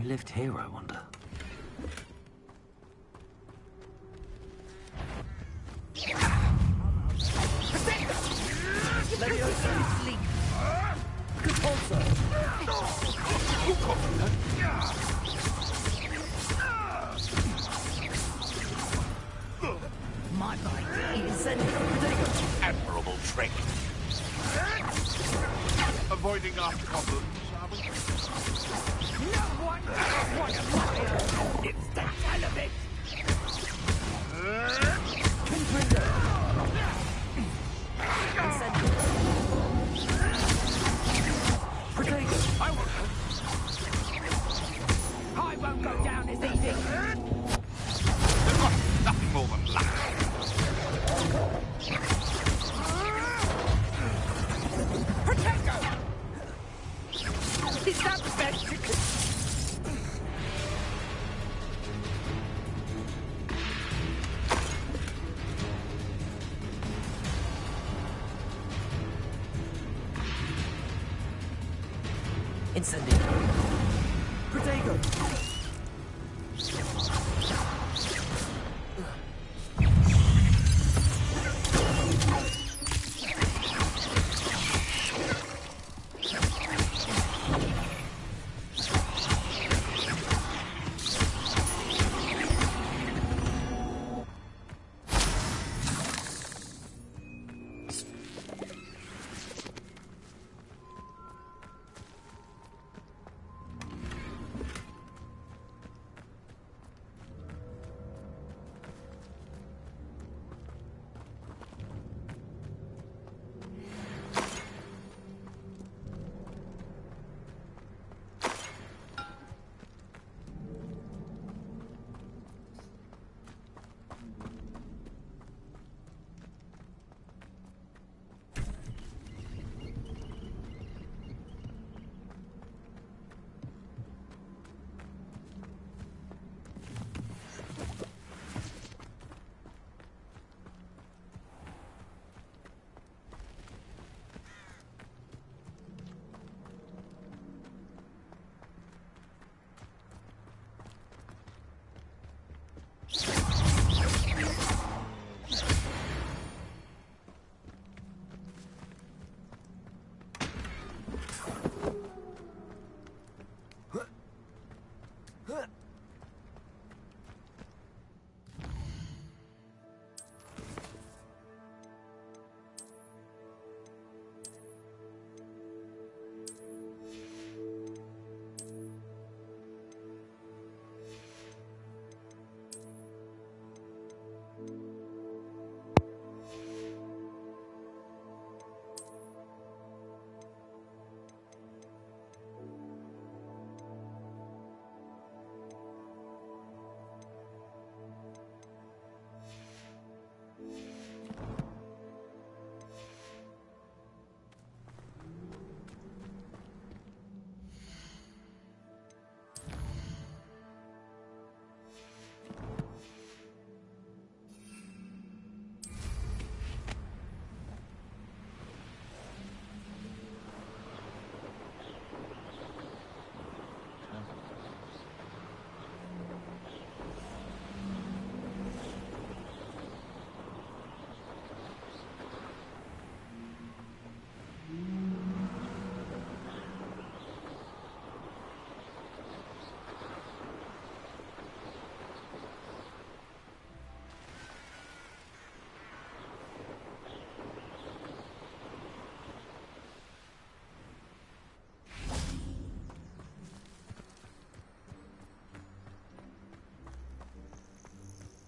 lived here, I wonder? Leviosa is asleep. Good also. My bike is sending Admirable trick. Avoiding our problems, are we? No one ever won a fire. It's the hell of it. Protego, I won't go. I won't go down as easy. They've got nothing more than luck. Protego! Is that the best you can... Incendio. Protego!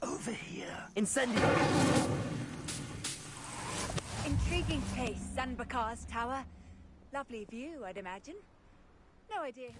Over here. Incendio! Intriguing place, Zanbakar's tower. Lovely view, I'd imagine. No idea.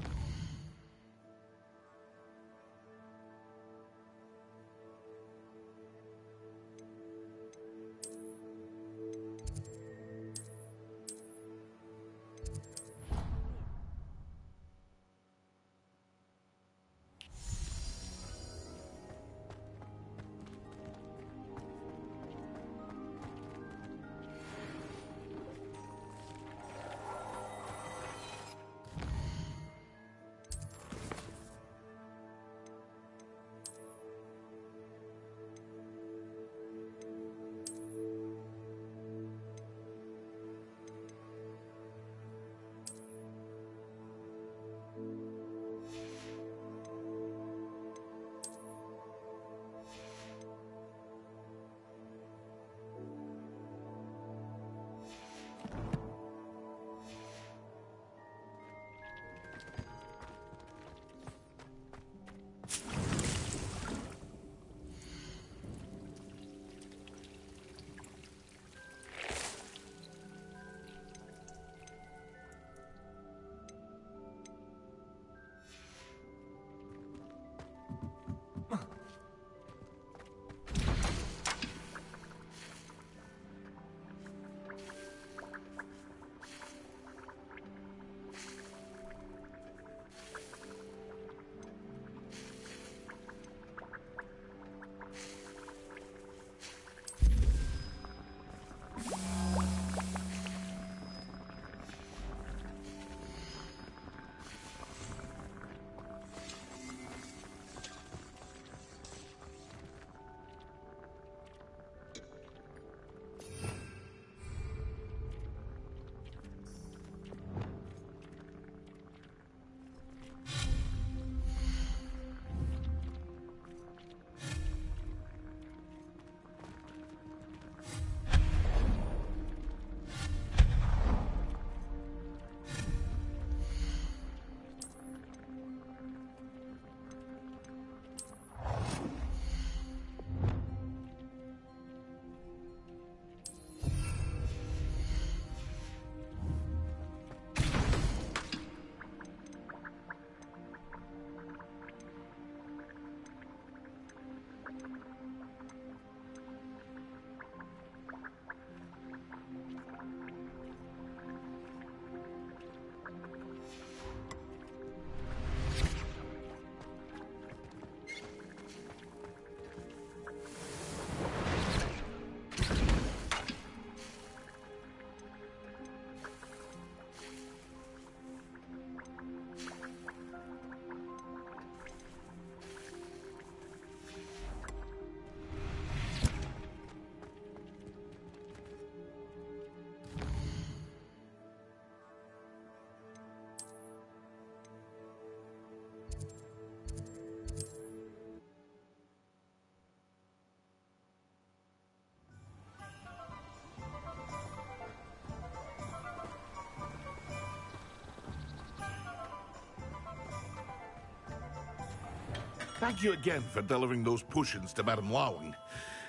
Thank you again for delivering those potions to Madame Lawing.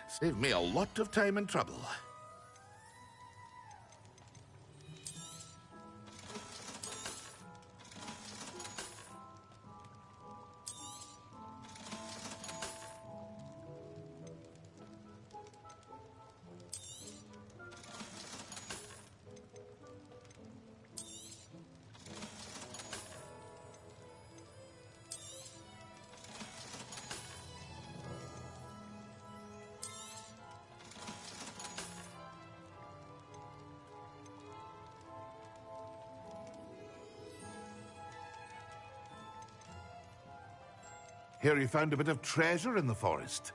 Saved me a lot of time and trouble. Hear you found a bit of treasure in the forest.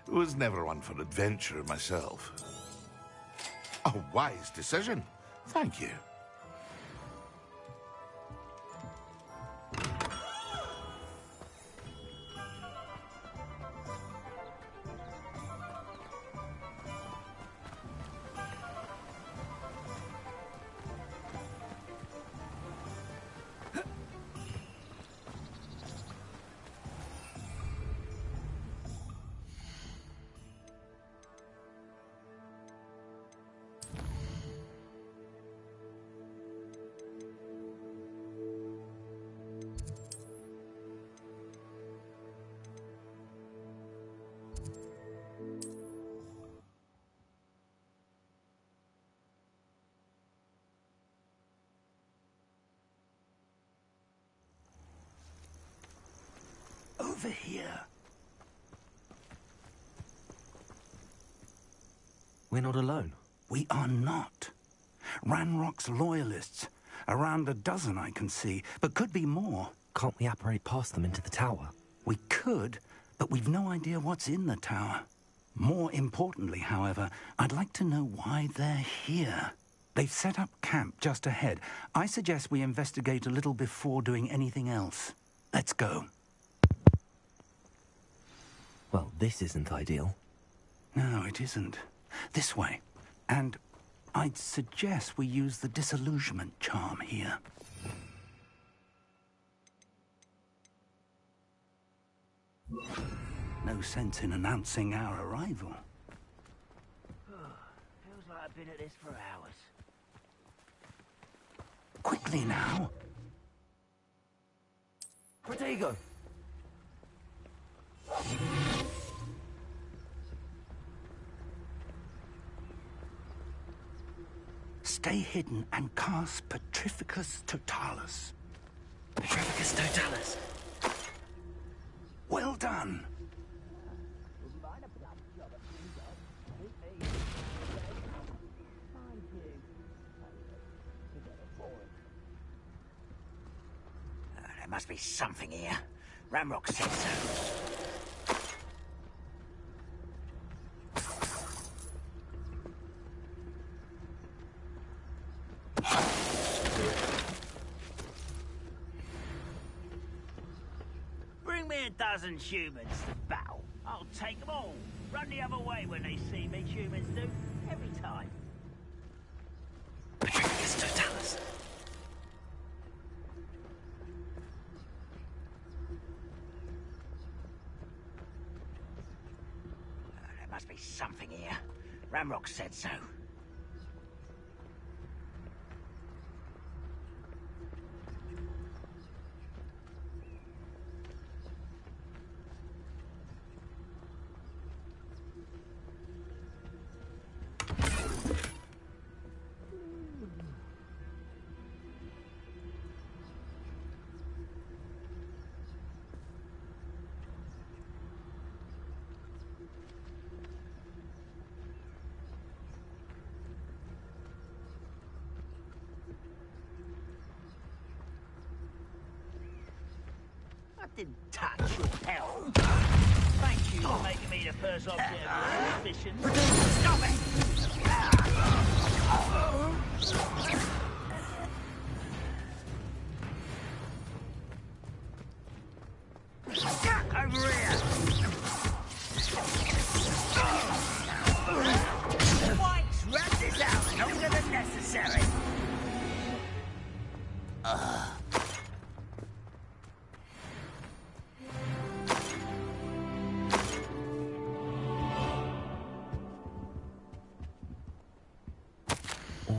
Was never one for adventure myself. A wise decision. Thank you. Over here. We're not alone. We are not. Ranrock's loyalists. Around a dozen I can see, but could be more. Can't we apparate past them into the tower? We could, but we've no idea what's in the tower. More importantly, however, I'd like to know why they're here. They've set up camp just ahead. I suggest we investigate a little before doing anything else. Let's go. Well, this isn't ideal. No, it isn't. This way. And I'd suggest we use the disillusionment charm here. No sense in announcing our arrival. Feels like I've been at this for hours. Quickly now. Protego! Stay hidden and cast Petrificus Totalis. Petrificus Totalis? Well done. There must be something here. Ranrock said so. Bring me a dozen humans to battle. I'll take them all. Run the other way when they see me, humans do. Every time. Petrificus Totalis. There must be something here. Ranrock said so. I didn't touch your hell. Thank you for making me the first object of your suspicion. Stop it! Over here! White's wrapped this out longer than necessary.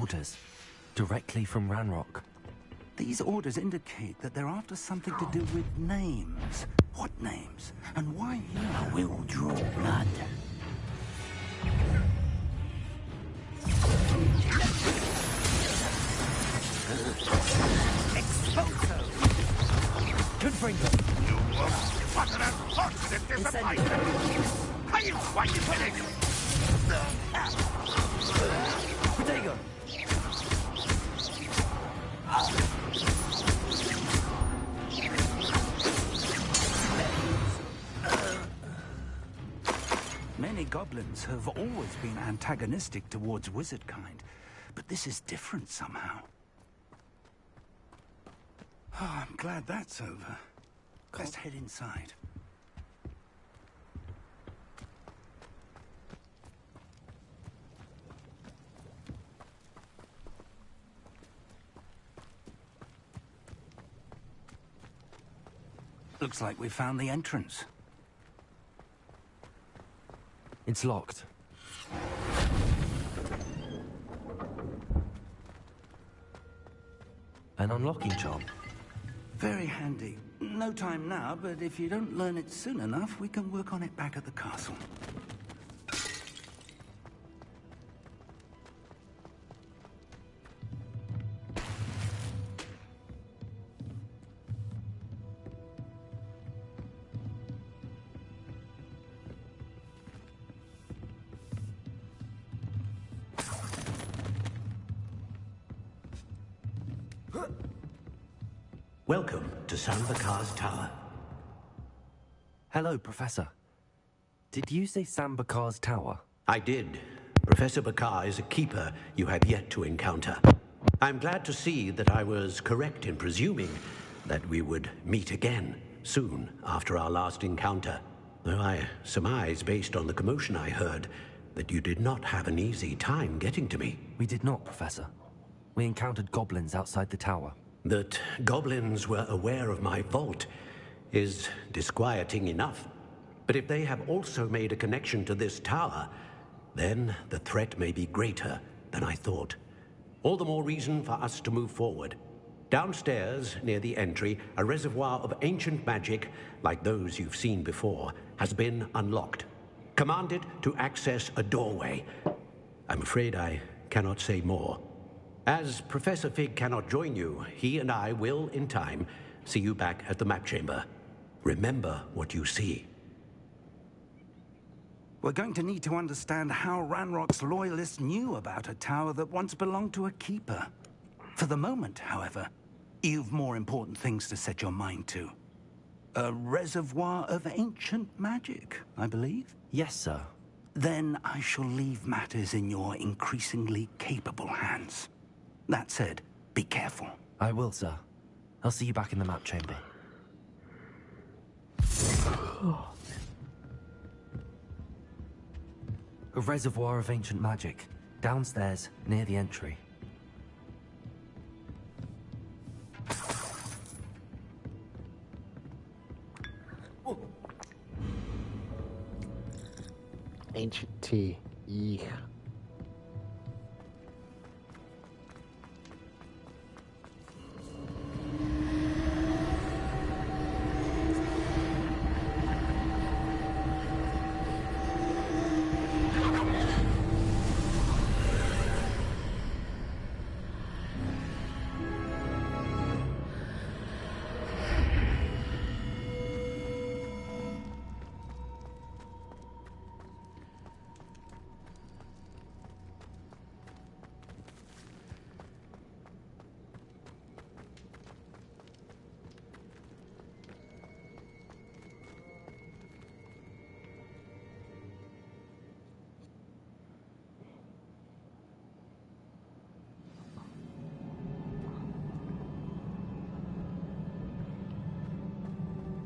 Orders. Directly from Ranrock. These orders indicate that they're after something to do with names. What names? And why here? I will draw blood. Exposo! Confringo! You what an unfortunate disappointment! Are you quite finished? Protego! Many goblins have always been antagonistic towards wizard kind, but this is different somehow. Oh, I'm glad that's over. Let's head inside. Looks like we found the entrance. It's locked. An unlocking charm. Very handy. No time now, but if you don't learn it soon enough, we can work on it back at the castle. Welcome to Sambakar's Tower. Hello, Professor. Did you say Sambakar's Tower? I did. Professor Bakar is a keeper you have yet to encounter. I'm glad to see that I was correct in presuming that we would meet again soon after our last encounter. Though I surmise, based on the commotion I heard, that you did not have an easy time getting to me. We did not, Professor. We encountered goblins outside the tower. That goblins were aware of my vault is disquieting enough. But if they have also made a connection to this tower, then the threat may be greater than I thought. All the more reason for us to move forward. Downstairs, near the entry, a reservoir of ancient magic, like those you've seen before, has been unlocked. Commanded to access a doorway. I'm afraid I cannot say more. As Professor Fig cannot join you, he and I will, in time, see you back at the map chamber. Remember what you see. We're going to need to understand how Ranrock's loyalists knew about a tower that once belonged to a keeper. For the moment, however, you've more important things to set your mind to. A reservoir of ancient magic, I believe? Yes, sir. Then I shall leave matters in your increasingly capable hands. That said, be careful. I will, sir. I'll see you back in the map chamber. A reservoir of ancient magic. Downstairs, near the entry. Ancient tea. Yeah.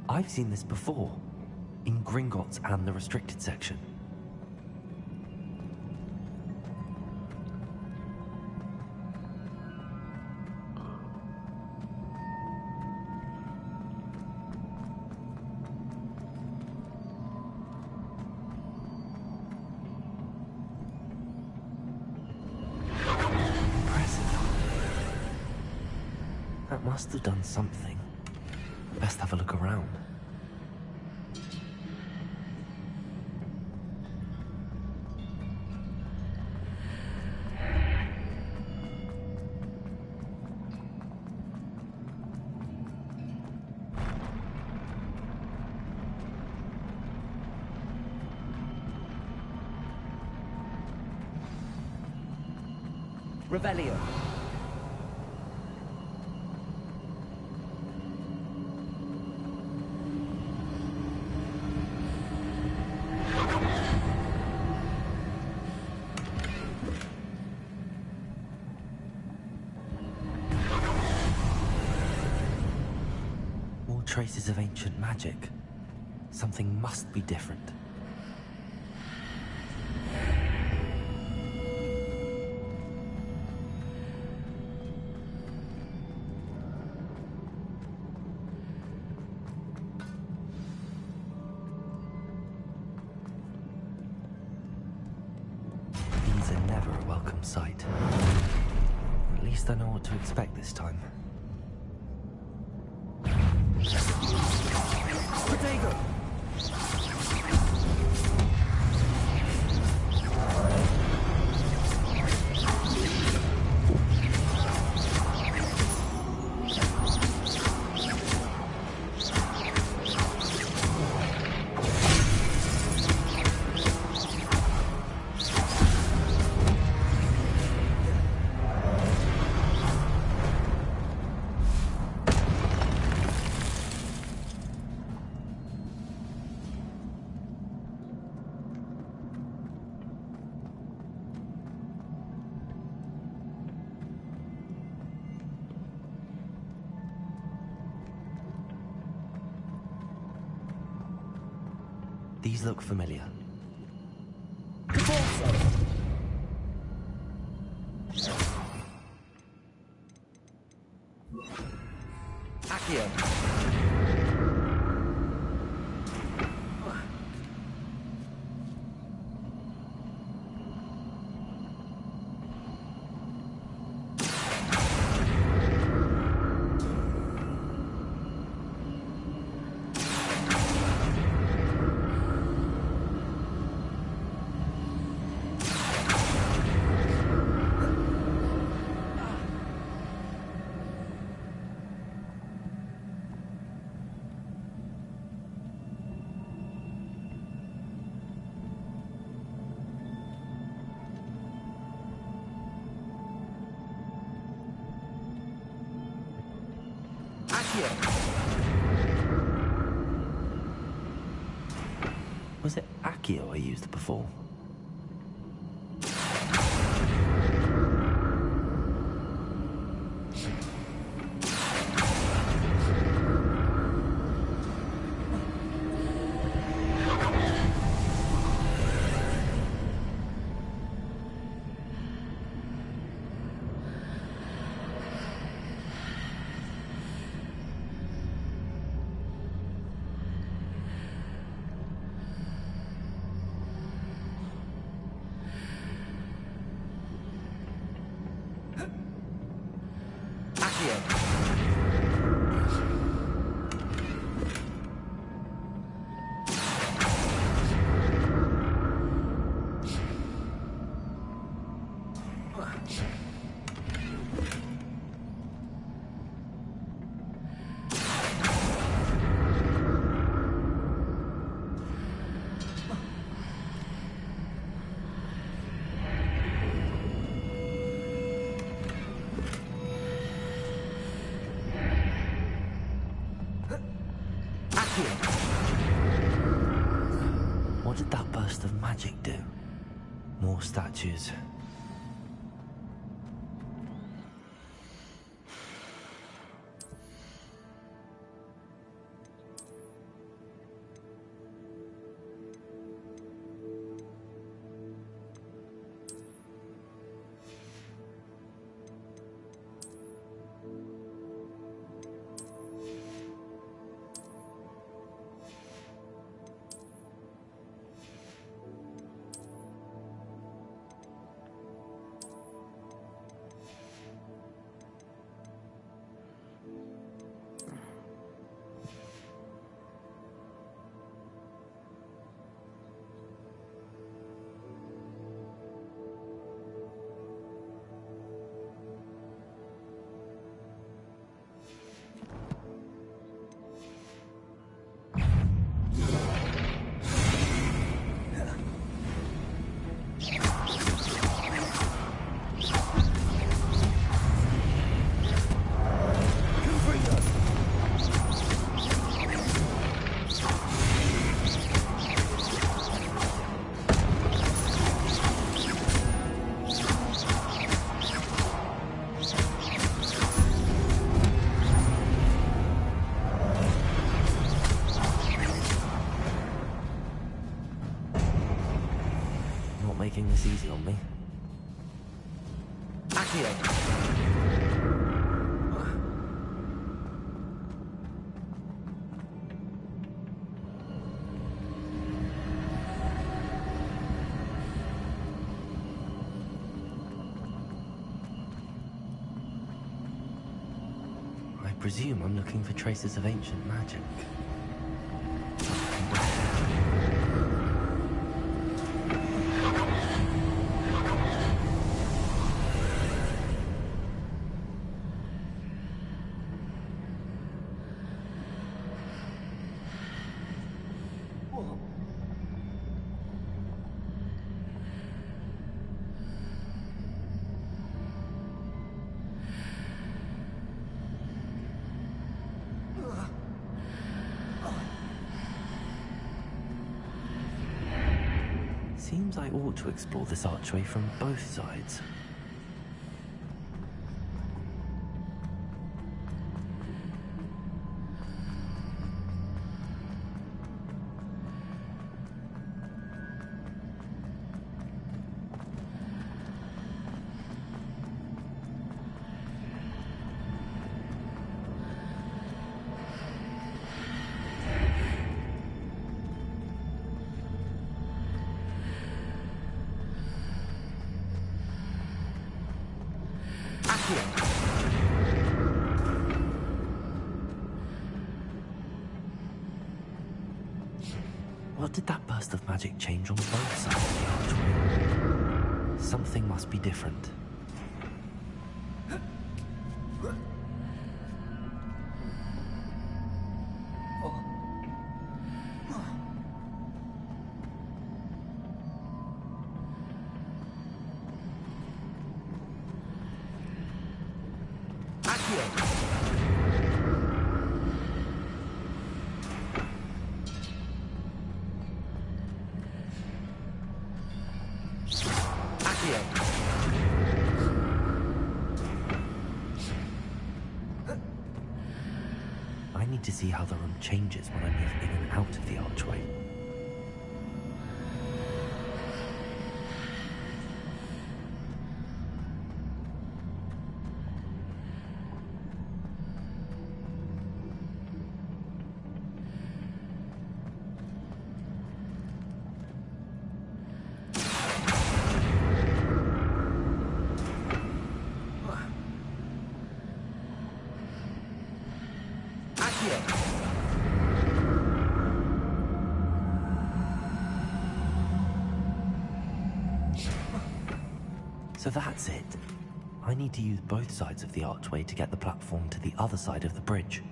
I've seen this before, in Gringotts and the restricted section. must have done something. Best have a look around. Revelio. More traces of ancient magic. Something must be different. These are never a welcome sight. At least I know what to expect this time. Protego! These look familiar. Accio. Was it Accio I used before? What did that burst of magic do? More statues. this easy on me. Accio! I presume I'm looking for traces of ancient magic. Seems I ought to explore this archway from both sides. What did that burst of magic change on both sides of the archway? Something must be different. I need to see how the room changes when I move in and out of the archway. So that's it. I need to use both sides of the archway to get the platform to the other side of the bridge.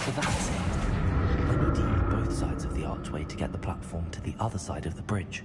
So that's it. I need to use both sides of the archway to get the platform to the other side of the bridge.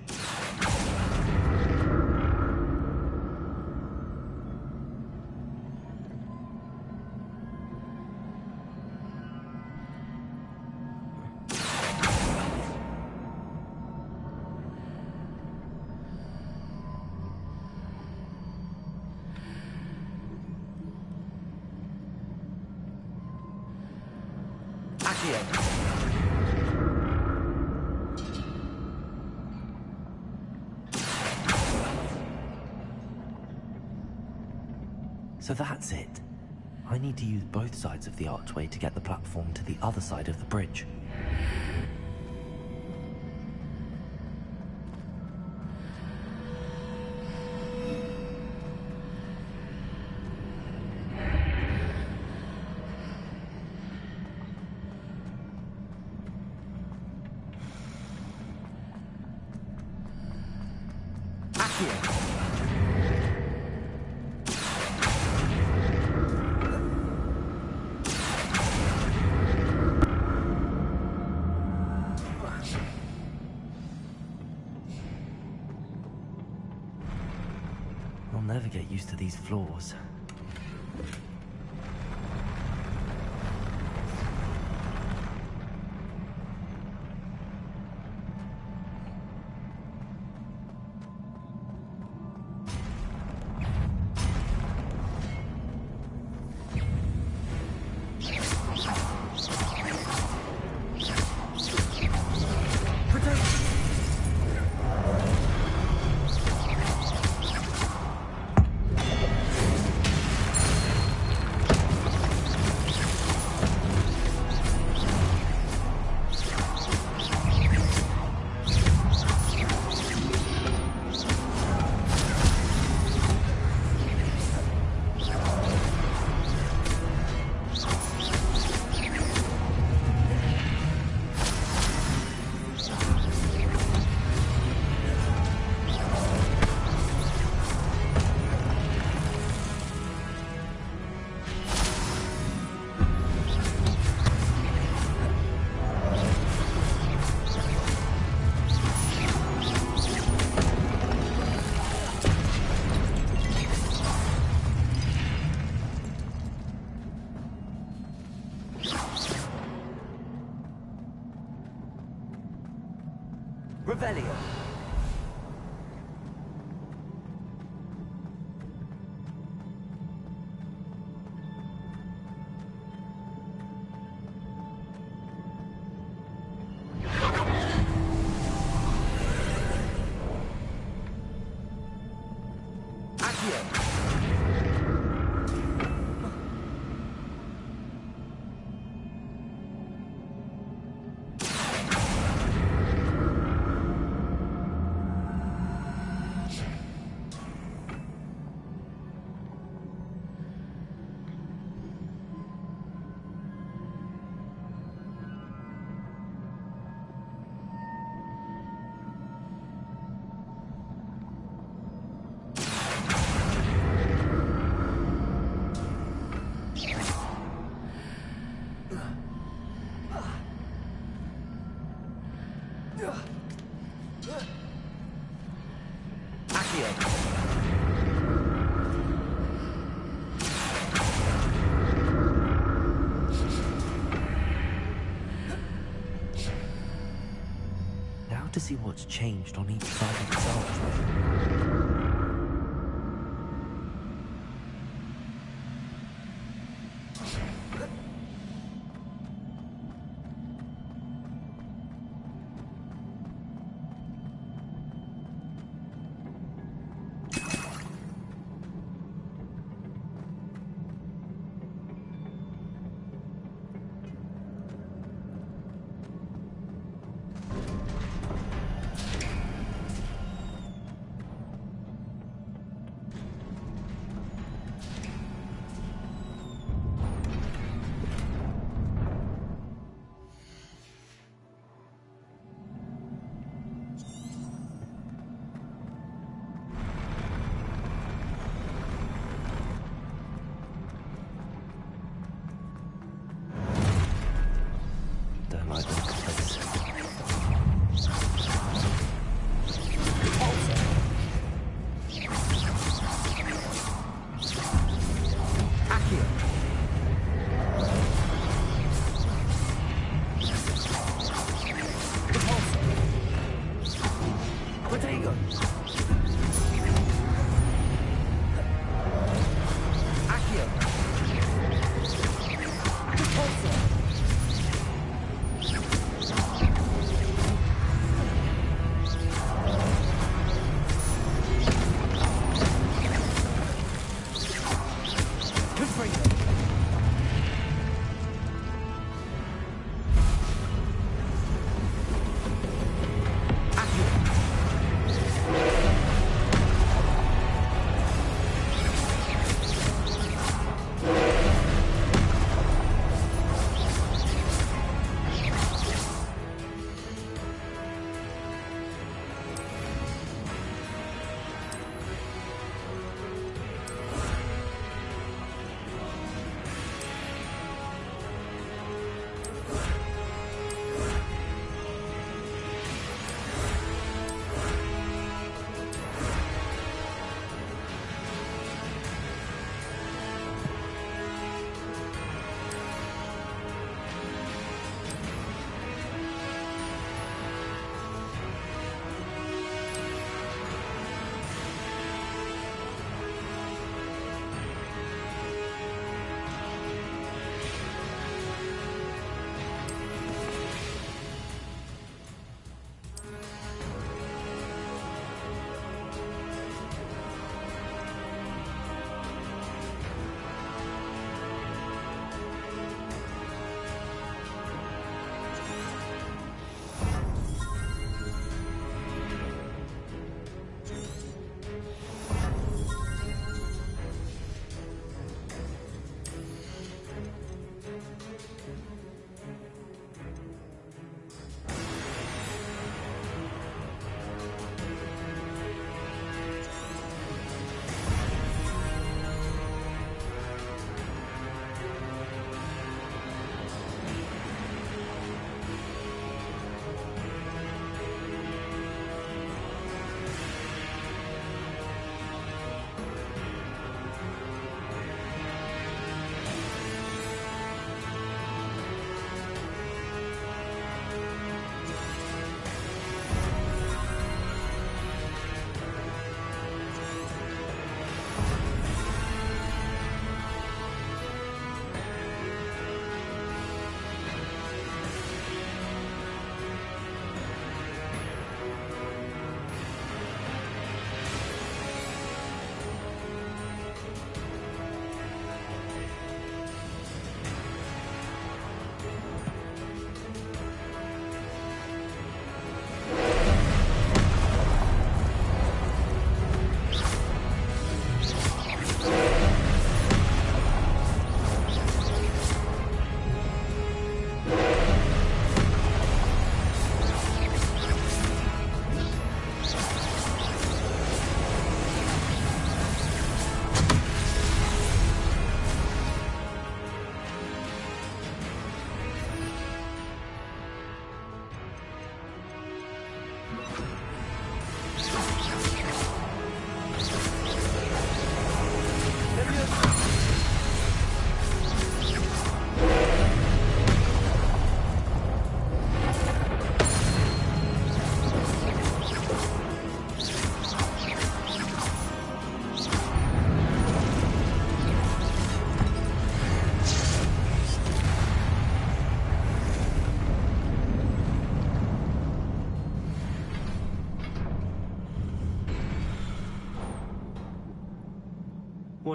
So that's it. I need to use both sides of the archway to get the platform to the other side of the bridge. never get used to these floors. Revelio. Now to see what's changed on each side of the archway. Don't like this place.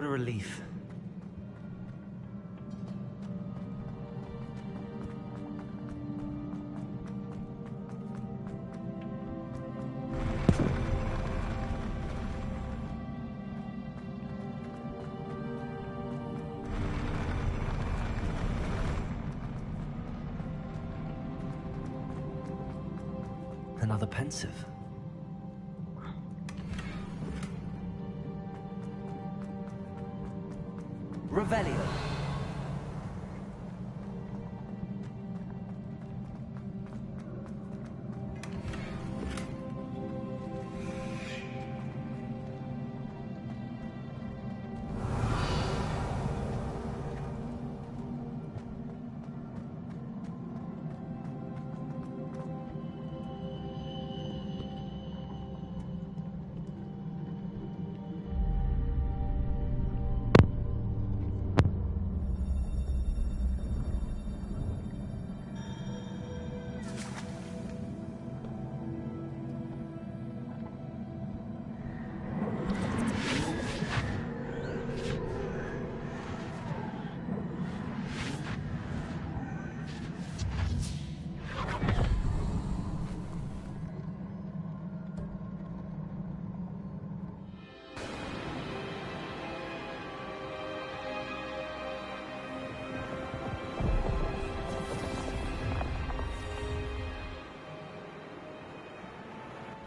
What a relief. Another pensive. Revelio.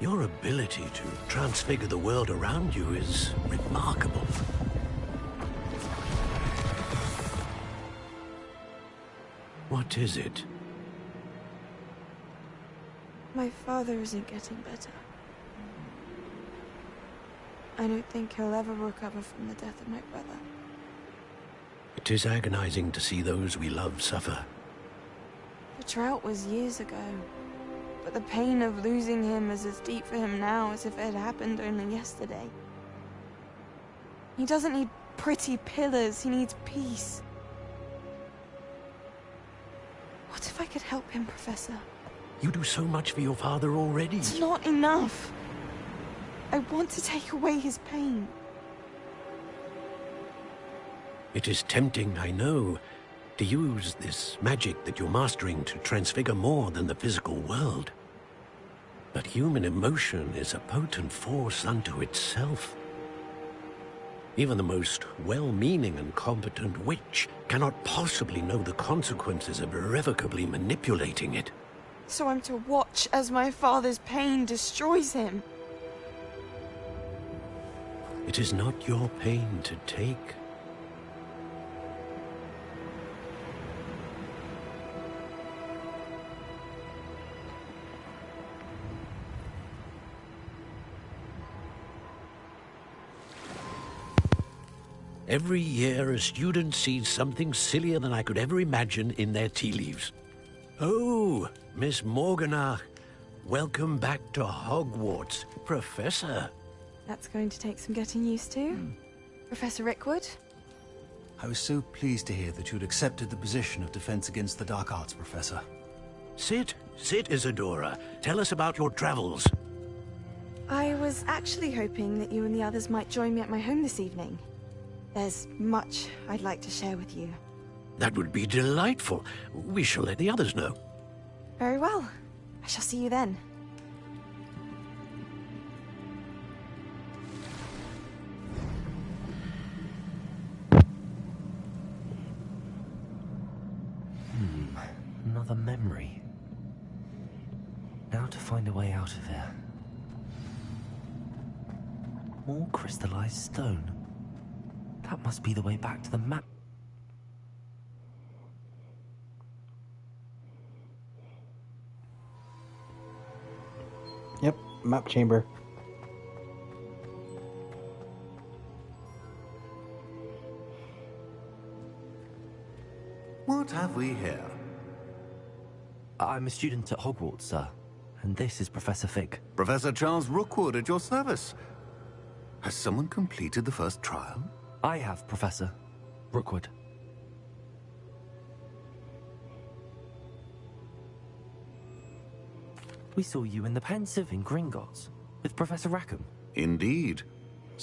Your ability to transfigure the world around you is remarkable. What is it? My father isn't getting better. I don't think he'll ever recover from the death of my brother. It is agonizing to see those we love suffer. The drought was years ago, but the pain of losing him is as deep for him now as if it had happened only yesterday. He doesn't need pretty pillars, he needs peace. What if I could help him, Professor? You do so much for your father already. It's not enough. I want to take away his pain. It is tempting, I know, to use this magic that you're mastering to transfigure more than the physical world. But human emotion is a potent force unto itself. Even the most well-meaning and competent witch cannot possibly know the consequences of irrevocably manipulating it. So I'm to watch as my father's pain destroys him. It is not your pain to take. Every year, a student sees something sillier than I could ever imagine in their tea leaves. Oh, Miss Morganach, welcome back to Hogwarts, Professor. That's going to take some getting used to. Professor Rickwood? I was so pleased to hear that you'd accepted the position of Defense Against the Dark Arts, Professor. Sit, Isadora. Tell us about your travels. I was actually hoping that you and the others might join me at my home this evening. There's much I'd like to share with you. That would be delightful. We shall let the others know. Very well. I shall see you then. Another memory. Now to find a way out of here. More crystallized stone. That must be the way back to the map. Yep, map chamber. What have we here? I'm a student at Hogwarts, sir. And this is Professor Fig. Professor Charles Rookwood at your service. Has someone completed the first trial? I have, Professor Rookwood. We saw you in the Pensive in Gringotts with Professor Rackham. Indeed.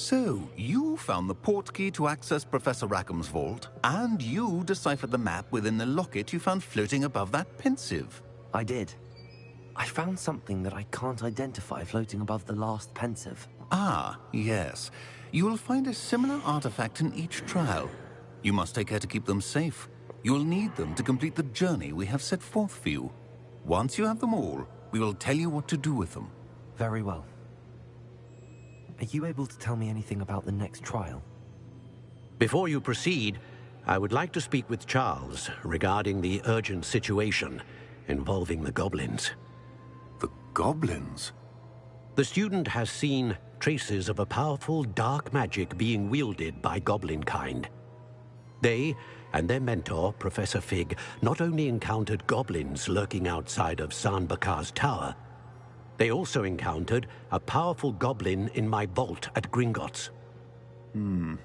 So, you found the port key to access Professor Rackham's vault, and you deciphered the map within the locket you found floating above that pensive. I did. I found something that I can't identify floating above the last pensive. Ah, yes. You will find a similar artifact in each trial. You must take care to keep them safe. You will need them to complete the journey we have set forth for you. Once you have them all, we will tell you what to do with them. Very well. Are you able to tell me anything about the next trial? Before you proceed, I would like to speak with Charles regarding the urgent situation involving the goblins. The goblins? The student has seen traces of a powerful dark magic being wielded by goblin kind. They and their mentor, Professor Fig, not only encountered goblins lurking outside of San Bakar's tower, they also encountered a powerful goblin in my vault at Gringotts. I'm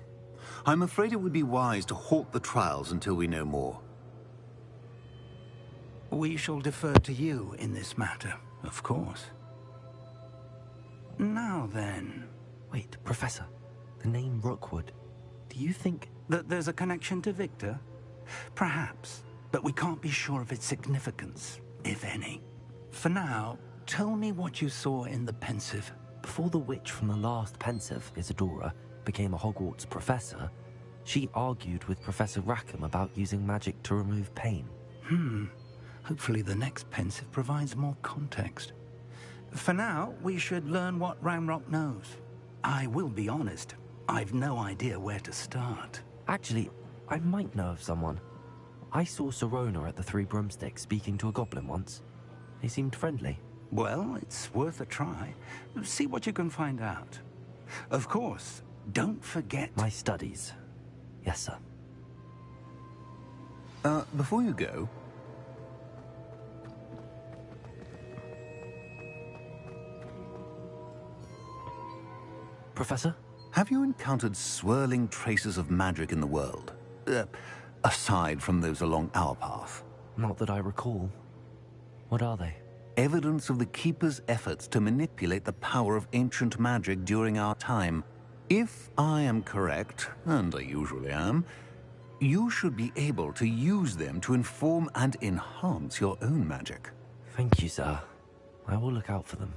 afraid it would be wise to halt the trials until we know more. We shall defer to you in this matter, of course. Now then... Wait, Professor. The name Rookwood. Do you think... that there's a connection to Victor? Perhaps, but we can't be sure of its significance, if any. For now, tell me what you saw in the pensive. Before the witch from the last pensive, Isadora, became a Hogwarts professor, she argued with Professor Rackham about using magic to remove pain. Hopefully the next pensive provides more context. For now, we should learn what Ranrock knows. I will be honest, I've no idea where to start. Actually, I might know of someone. I saw Sirona at the Three Broomsticks speaking to a goblin once. He seemed friendly. Well, it's worth a try. See what you can find out. Of course, don't forget... my studies. Yes, sir. Before you go... Professor? Have you encountered swirling traces of magic in the world? Aside from those along our path? Not that I recall. What are they? Evidence of the Keeper's efforts to manipulate the power of ancient magic during our time. If I am correct, and I usually am, you should be able to use them to inform and enhance your own magic. Thank you, sir. I will look out for them.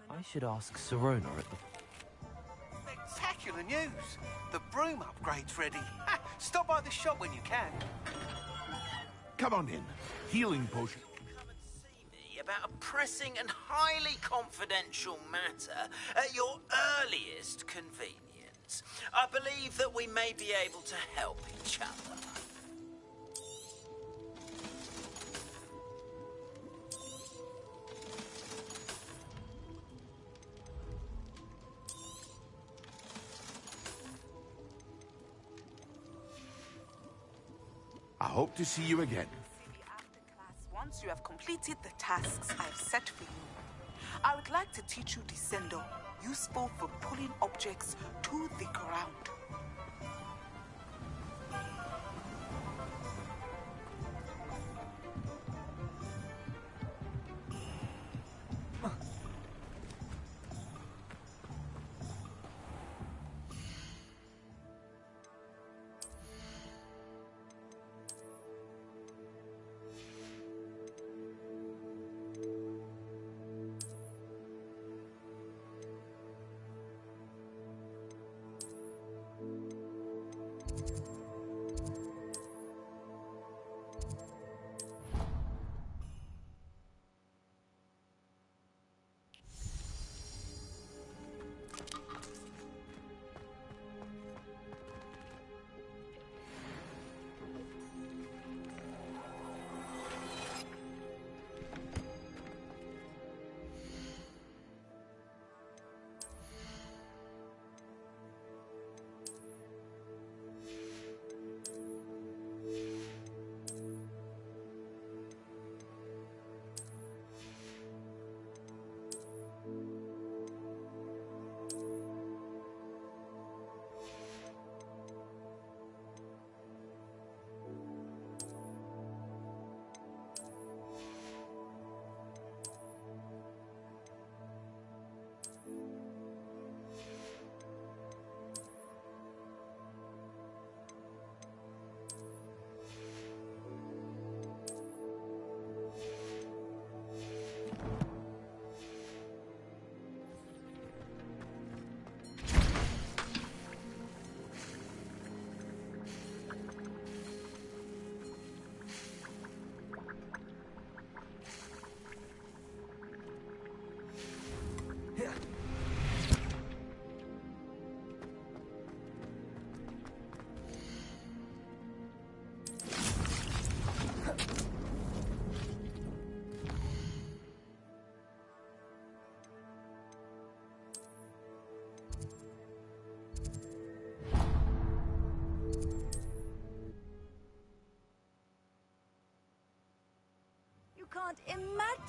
I should ask Sirona at the... Spectacular news! The broom upgrade's ready. Stop by the shop when you can. Come on in. Healing potion. About a pressing and highly confidential matter at your earliest convenience. I believe that we may be able to help each other. I hope to see you again. Once you have completed the tasks I've set for you, I would like to teach you Descendo, useful for pulling objects to the ground.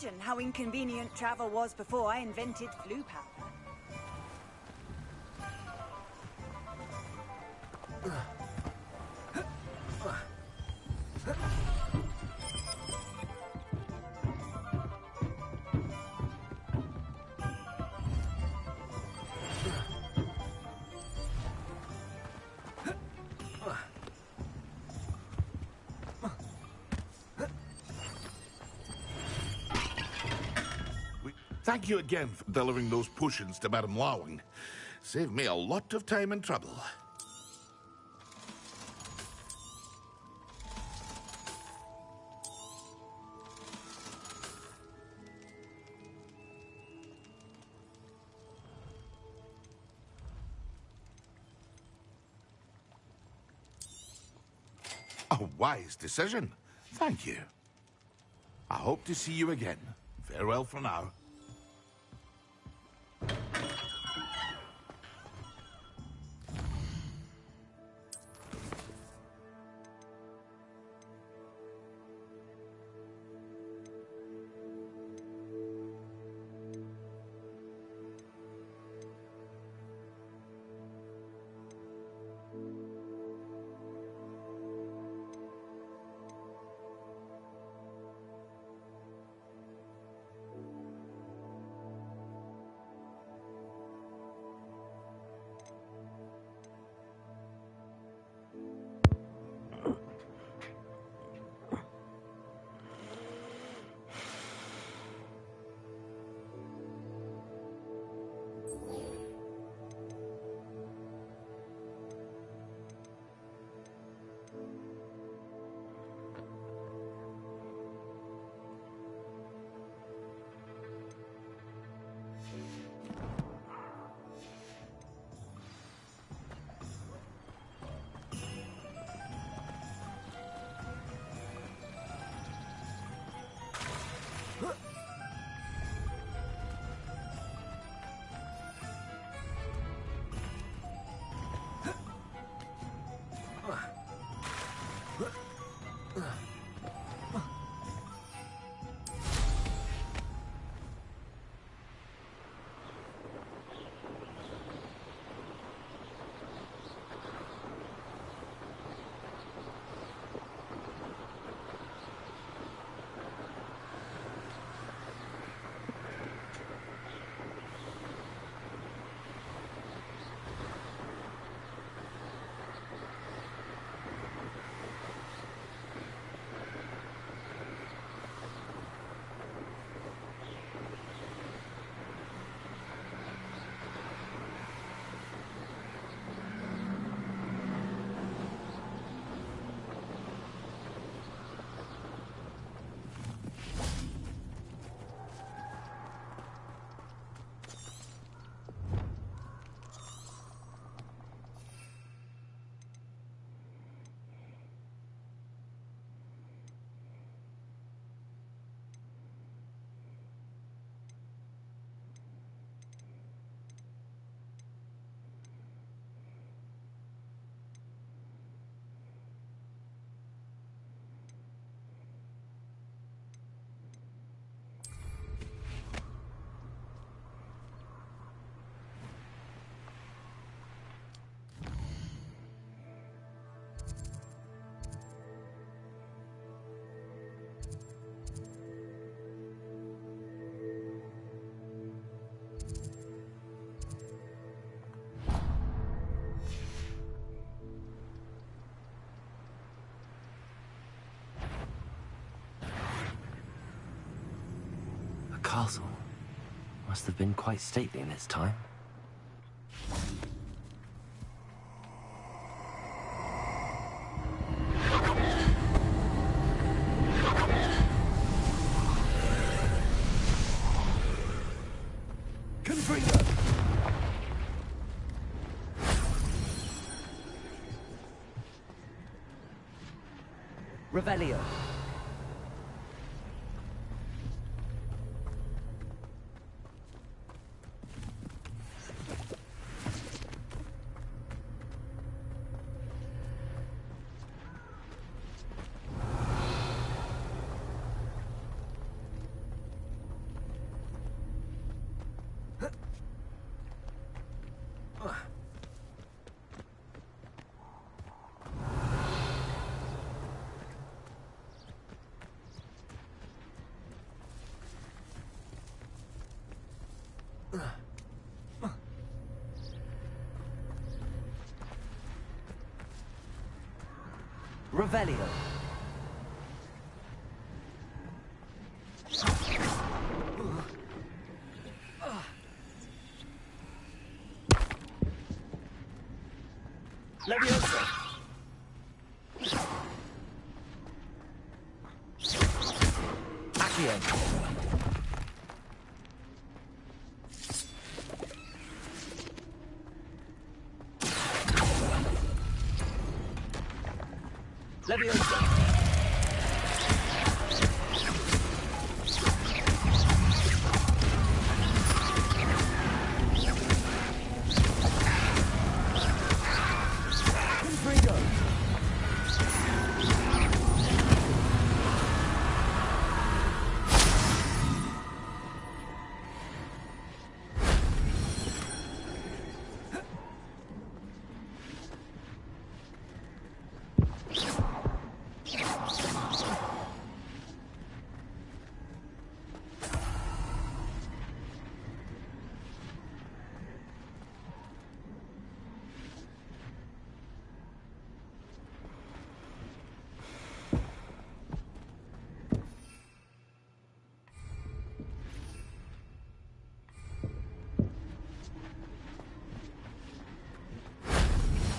imagine how inconvenient travel was before I invented flu powder. Thank you again for delivering those potions to Madame Lawing. Saved me a lot of time and trouble. A wise decision. Thank you. I hope to see you again. Farewell for now. Castle must have been quite stately in its time. Confringo! Revelio. Revelio. Leviosa. Accio. Leviosa.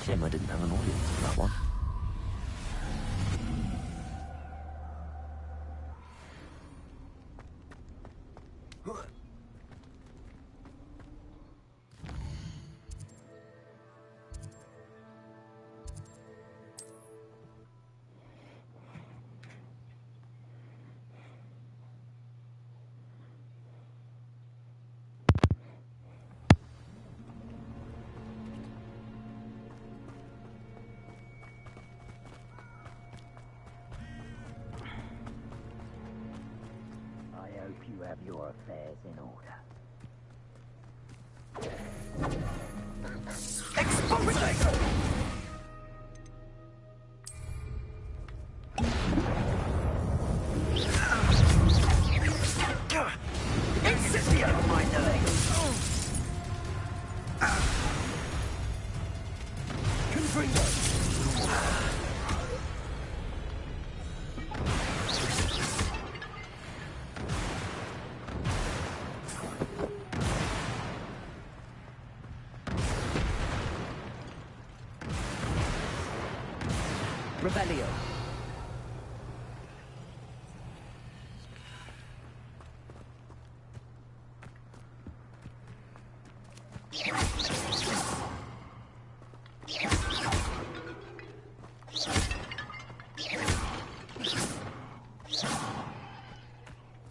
Shame I didn't have an audience for that one. I hope you have your affairs in order. Exposure! Incendio, my doing! Confringo! Revelio.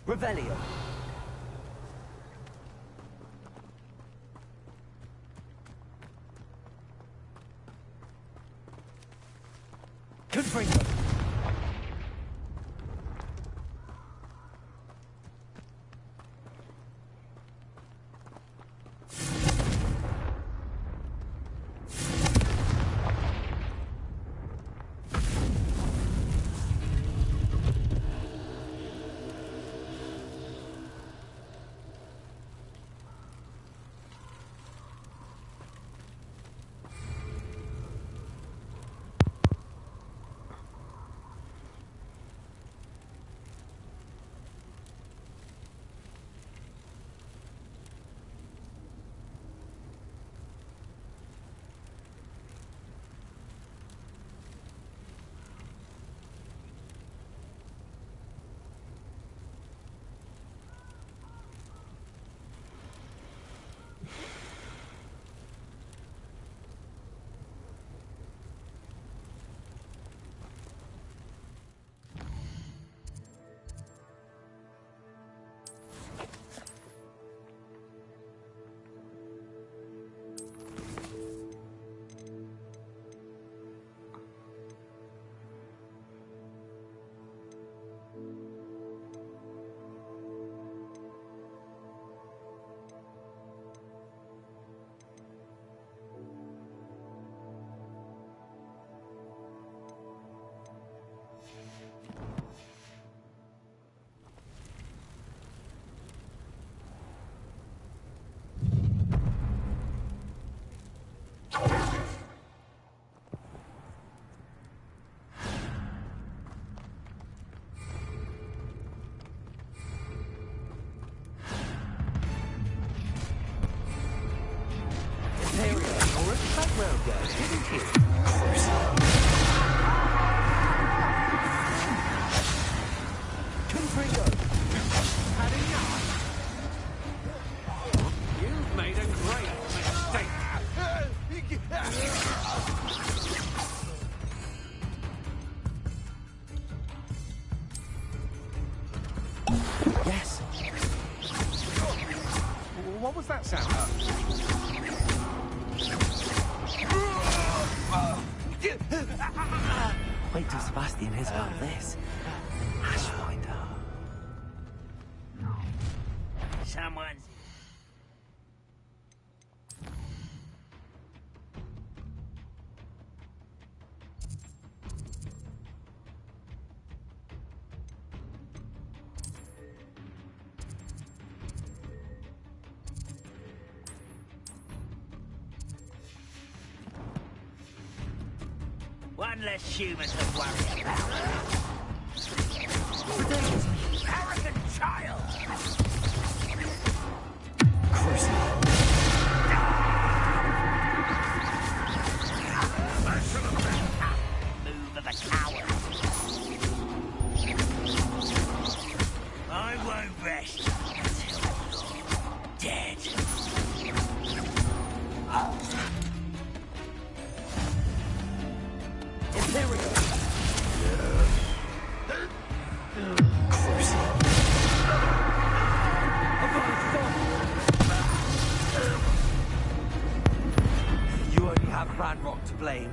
Revelio. Confringo. Well done. Didn't you? Confringo. Had enough? You've made a great mistake. Yes. What was that sound? Wait till Sebastian hears about this. Ashfinder. Someone's... One less human to worry about. Arrogant child! Move of a coward. I won't rest until you're dead. Imperial. You only have Ranrock to blame.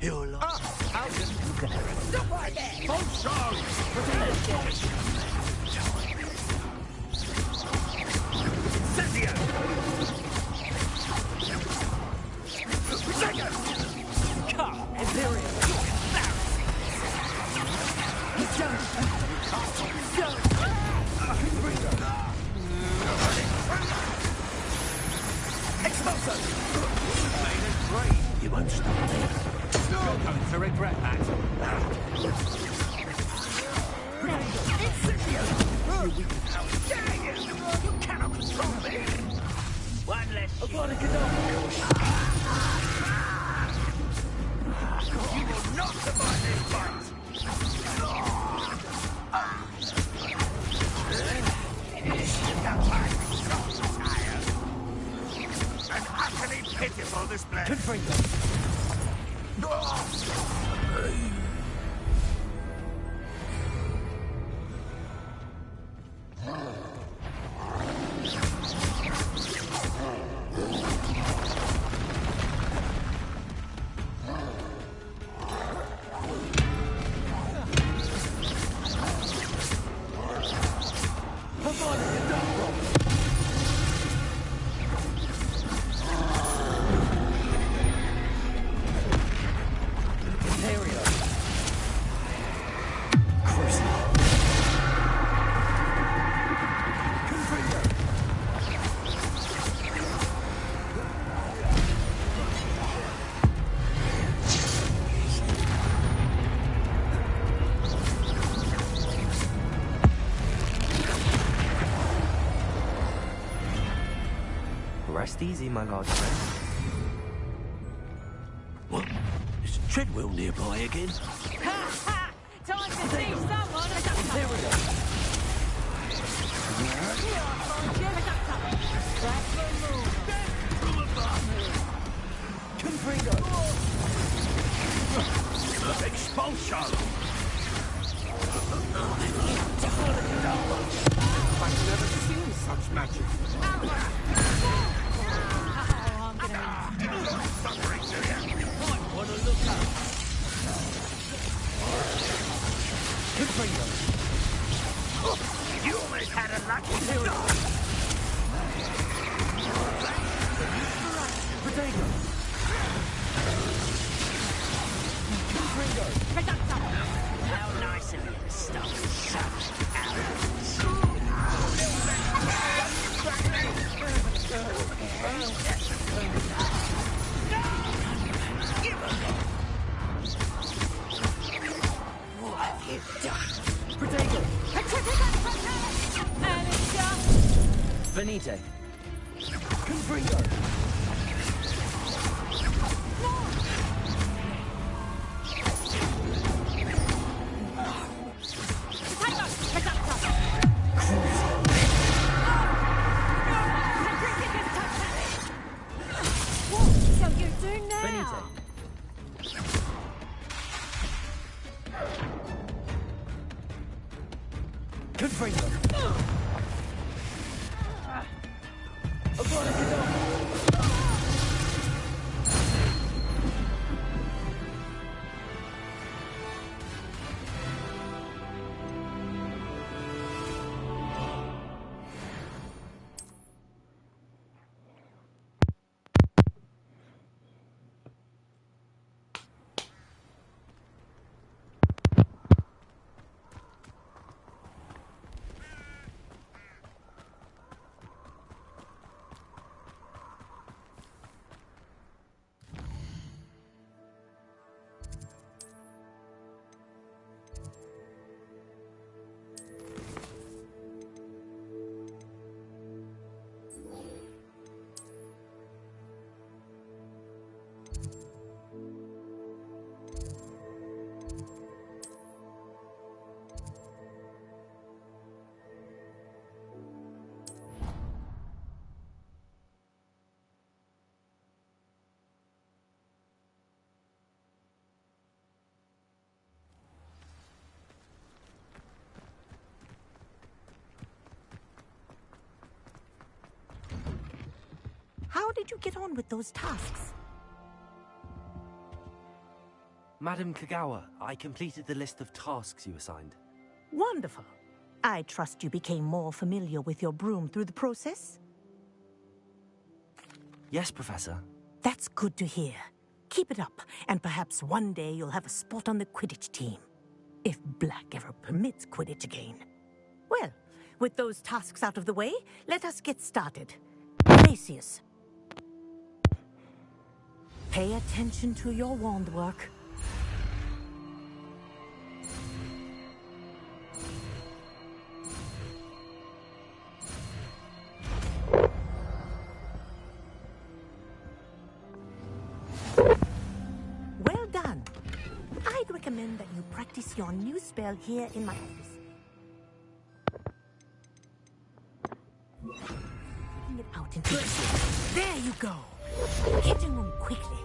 You're lost. Stop right there! Come, Imperial. He's done Expulso! Made it great. You won't stop me. You're going to regret that. How dare you! You cannot control me! One less You will not survive this fight! An utterly pitiful display. Rest easy, my large friend. What? Is Treadwell nearby again? Time to see someone as Expulsion! I've never seen such magic. You almost had a lucky start! Potato. How nice of you to stop such What have you done? Potato. Alistair! Venite. Confringo. What shall you do now? Confringo. How did you get on with those tasks? Madam Kagawa, I completed the list of tasks you assigned. Wonderful. I trust you became more familiar with your broom through the process? Yes, Professor. That's good to hear. Keep it up, and perhaps one day you'll have a spot on the Quidditch team. If Black ever permits Quidditch again. Well, with those tasks out of the way, let us get started. Glacius. Pay attention to your wand work. Well done. I'd recommend that you practice your new spell here in my office. Putting it out into the field. There you go. Hitting them quickly.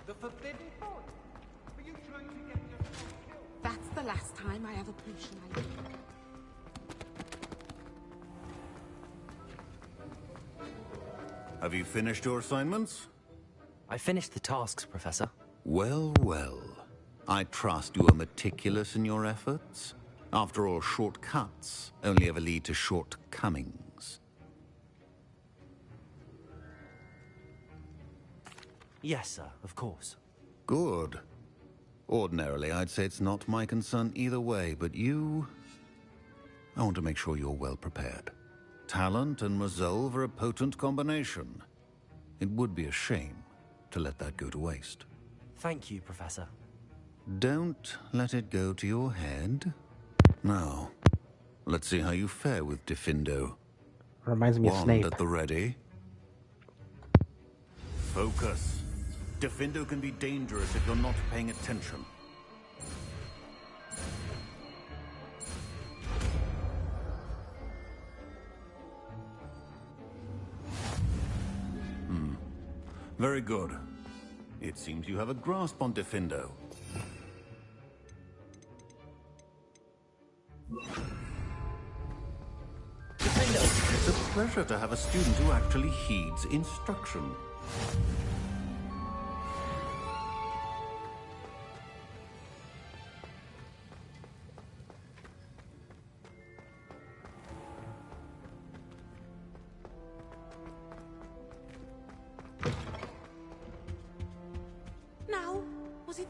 The Forbidden Forest? Were you trying to get yourself killed? That's the last time I have a potion I need. Have you finished your assignments? I finished the tasks, Professor. Well, well. I trust you are meticulous in your efforts. After all, shortcuts only ever lead to shortcomings. Yes, sir, of course. Good. Ordinarily, I'd say it's not my concern either way, but you... I want to make sure you're well prepared. Talent and resolve are a potent combination. It would be a shame to let that go to waste. Thank you, Professor. Don't let it go to your head. Now, let's see how you fare with Diffindo. Reminds me of Snape. Wand at the ready. Focus. Diffindo can be dangerous if you're not paying attention. Very good. It seems you have a grasp on Defendo. It's a pleasure to have a student who actually heeds instruction. Now, was it...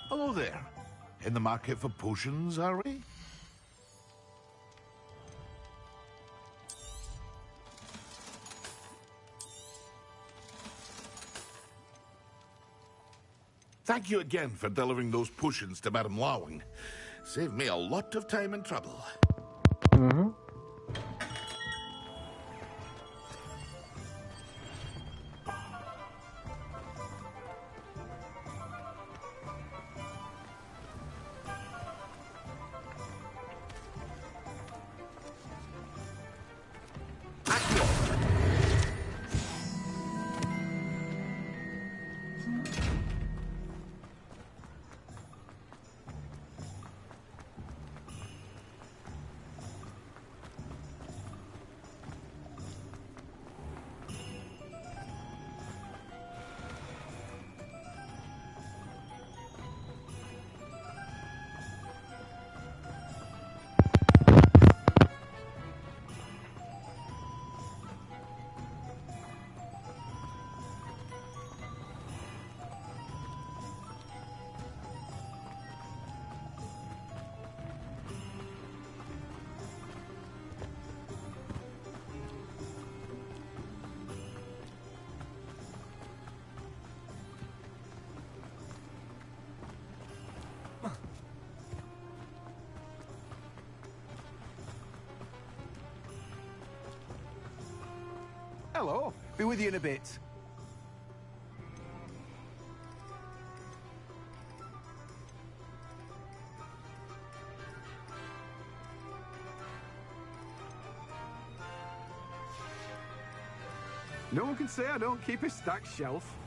Hello there. In the market for potions, are we? Thank you again for delivering those potions to Madame Lawing. Saved me a lot of time and trouble. Mm-hmm. Hello. Be with you in a bit. No one can say I don't keep a stacked shelf.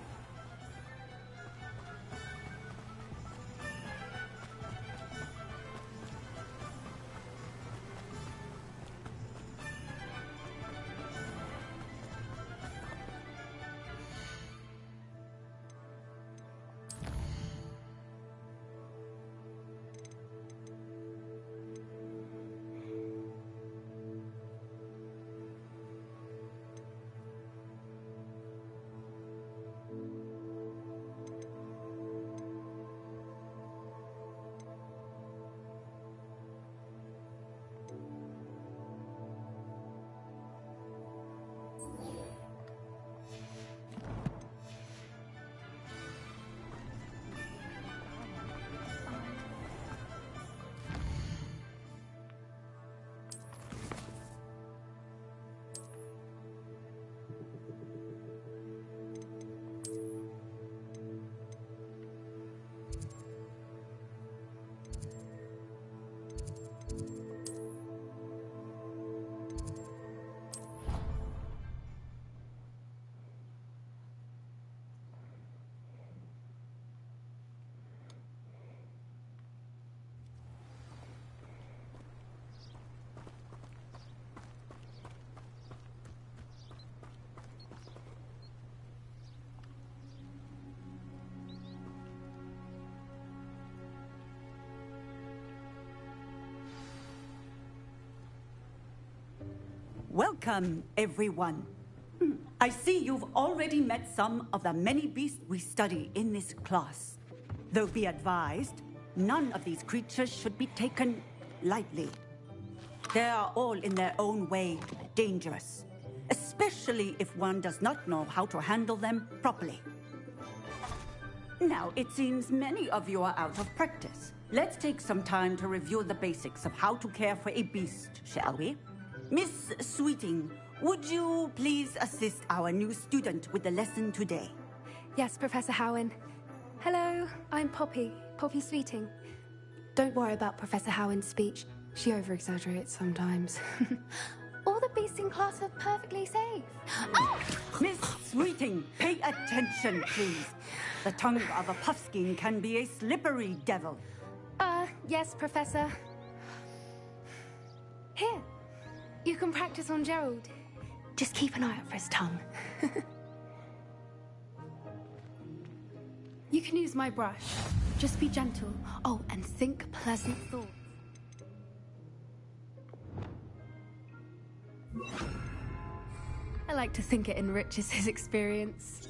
Welcome, everyone. I see you've already met some of the many beasts we study in this class. Though be advised, none of these creatures should be taken lightly. They are all in their own way dangerous, especially if one does not know how to handle them properly. Now, it seems many of you are out of practice. Let's take some time to review the basics of how to care for a beast, shall we? Miss Sweeting, would you please assist our new student with the lesson today? Yes, Professor Howen. Hello, I'm Poppy Sweeting. Don't worry about Professor Howen's speech. She over-exaggerates sometimes. All the beasts in class are perfectly safe. Oh! Miss Sweeting, pay attention, please. The tongue of a puffskein can be a slippery devil. Yes, Professor. Here, you can practice on Gerald. Just keep an eye out for his tongue. You can use my brush. Just be gentle. Oh, and think pleasant thoughts. I like to think it enriches his experience.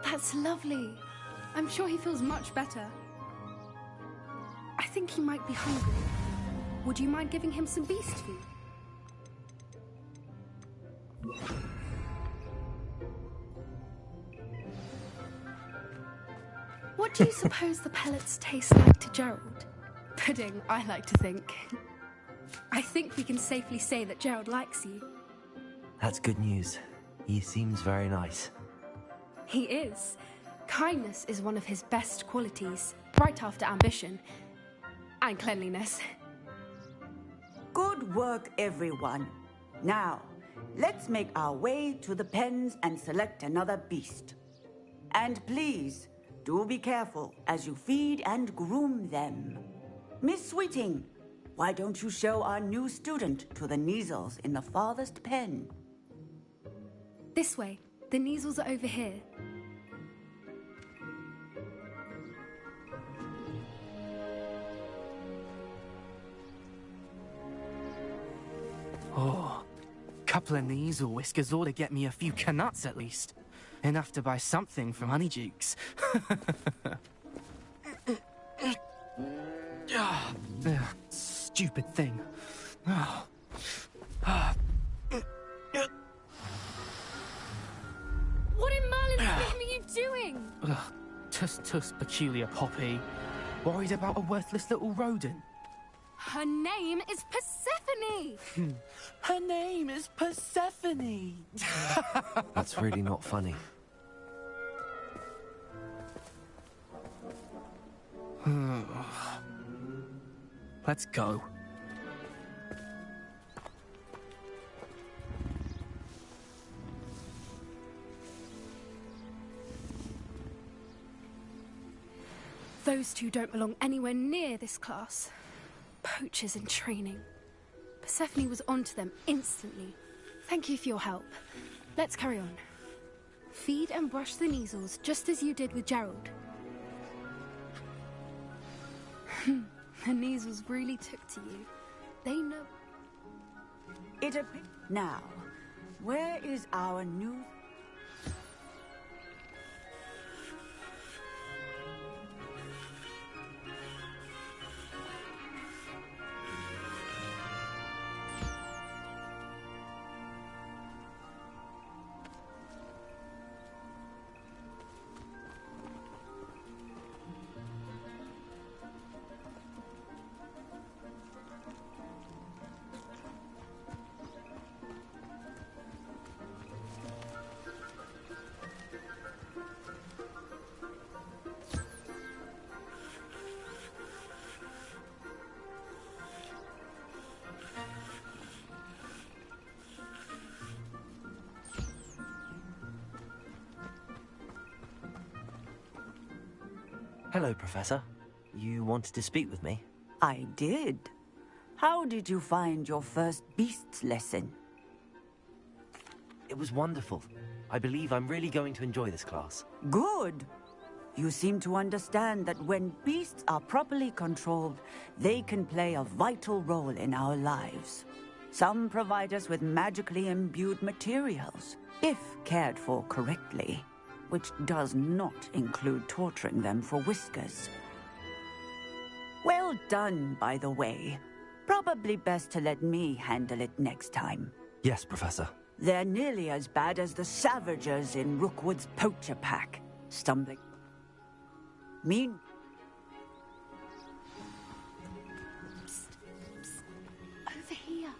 That's lovely. I'm sure he feels much better. I think he might be hungry. Would you mind giving him some beast food? What do you suppose the pellets taste like to Gerald? Pudding, I like to think. I think we can safely say that Gerald likes you. That's good news. He seems very nice. He is. Kindness is one of his best qualities, right after ambition and cleanliness. Good work, everyone. Now, let's make our way to the pens and select another beast. And please, do be careful as you feed and groom them. Miss Sweeting, why don't you show our new student to the Kneazles in the farthest pen? This way. The Kneazles are over here. Oh, couple of Kneazle whiskers ought to get me a few canuts at least. Enough to buy something from Honeydukes. Stupid thing. What in Merlin's name are you doing? Tuss, peculiar Poppy. Worried about a worthless little rodent? Her name is Persephone! Her name is Persephone! That's really not funny. Let's go. Those two don't belong anywhere near this class. Poachers in training. Persephone was onto them instantly. Thank you for your help. Let's carry on. Feed and brush the Kneazles just as you did with Gerald. The Kneazles really took to you. They know. Now, where is our new... Hello, Professor. You wanted to speak with me? I did. How did you find your first beasts lesson? It was wonderful. I believe I'm really going to enjoy this class. Good. You seem to understand that when beasts are properly controlled, they can play a vital role in our lives. Some provide us with magically imbued materials, if cared for correctly, which does not include torturing them for whiskers. Well done, by the way. Probably best to let me handle it next time. Yes, Professor. They're nearly as bad as the Savagers in Rookwood's poacher pack. Stumbling. Mean. Over here.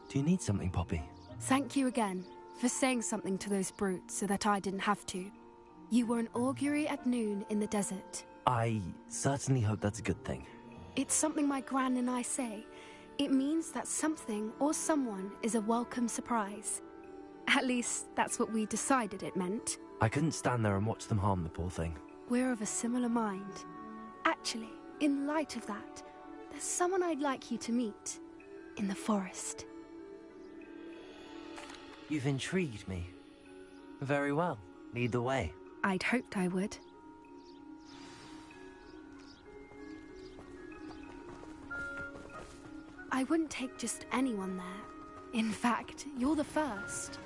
Do you need something, Poppy? Thank you again for saying something to those brutes so that I didn't have to. You were an augury at noon in the desert. I certainly hope that's a good thing. It's something my gran and I say. It means that something or someone is a welcome surprise. At least, that's what we decided it meant. I couldn't stand there and watch them harm the poor thing. We're of a similar mind. Actually, in light of that, there's someone I'd like you to meet. In the forest. You've intrigued me. Very well. Lead the way. I'd hoped I would. I wouldn't take just anyone there. In fact, you're the first.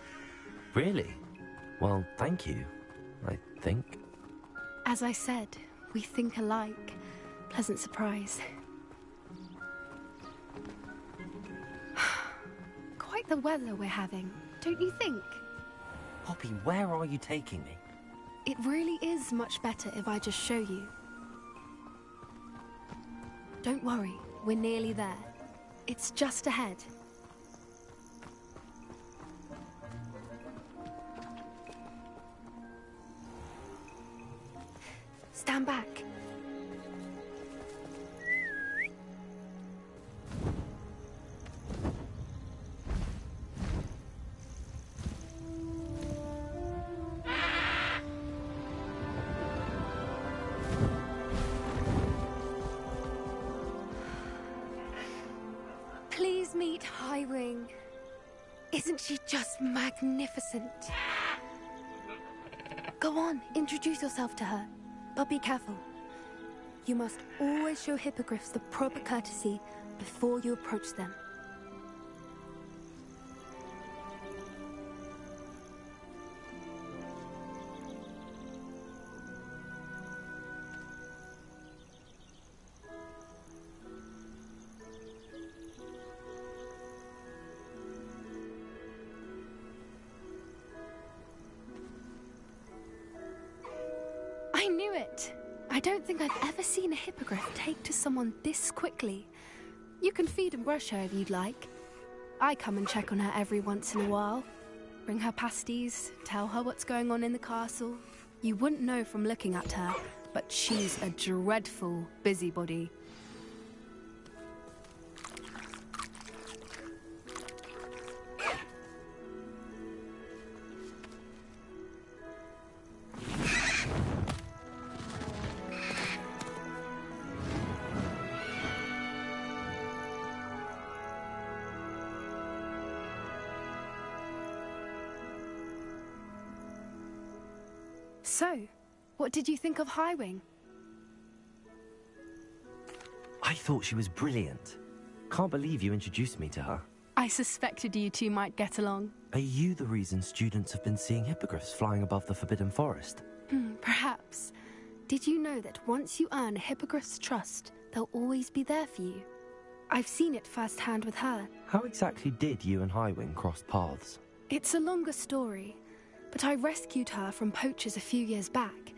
Really? Well, thank you, I think. As I said, we think alike. Pleasant surprise. Quite the weather we're having, don't you think? Poppy, where are you taking me? It really is much better if I just show you. Don't worry, we're nearly there. It's just ahead. Stand back. Please meet Highwing. Isn't she just magnificent? Go on, introduce yourself to her. But be careful. You must always show hippogriffs the proper courtesy before you approach them. I don't think I've ever seen a hippogriff take to someone this quickly. You can feed and brush her if you'd like. I come and check on her every once in a while. Bring her pasties, tell her what's going on in the castle. You wouldn't know from looking at her, but she's a dreadful busybody. So, what did you think of Highwing? I thought she was brilliant. Can't believe you introduced me to her. I suspected you two might get along. Are you the reason students have been seeing hippogriffs flying above the Forbidden Forest? Perhaps. Did you know that once you earn a hippogriff's trust, they'll always be there for you? I've seen it firsthand with her. How exactly did you and Highwing cross paths? It's a longer story, but I rescued her from poachers a few years back.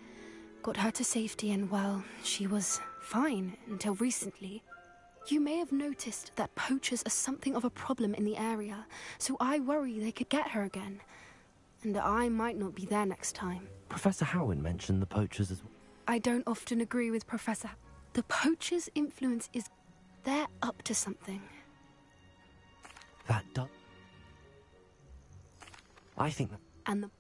Got her to safety and, well, she was fine until recently. You may have noticed that poachers are something of a problem in the area, so I worry they could get her again. And I might not be there next time. Professor Howin mentioned the poachers as well. I don't often agree with Professor. The poachers' influence is... they're up to something. That does... I think that... And the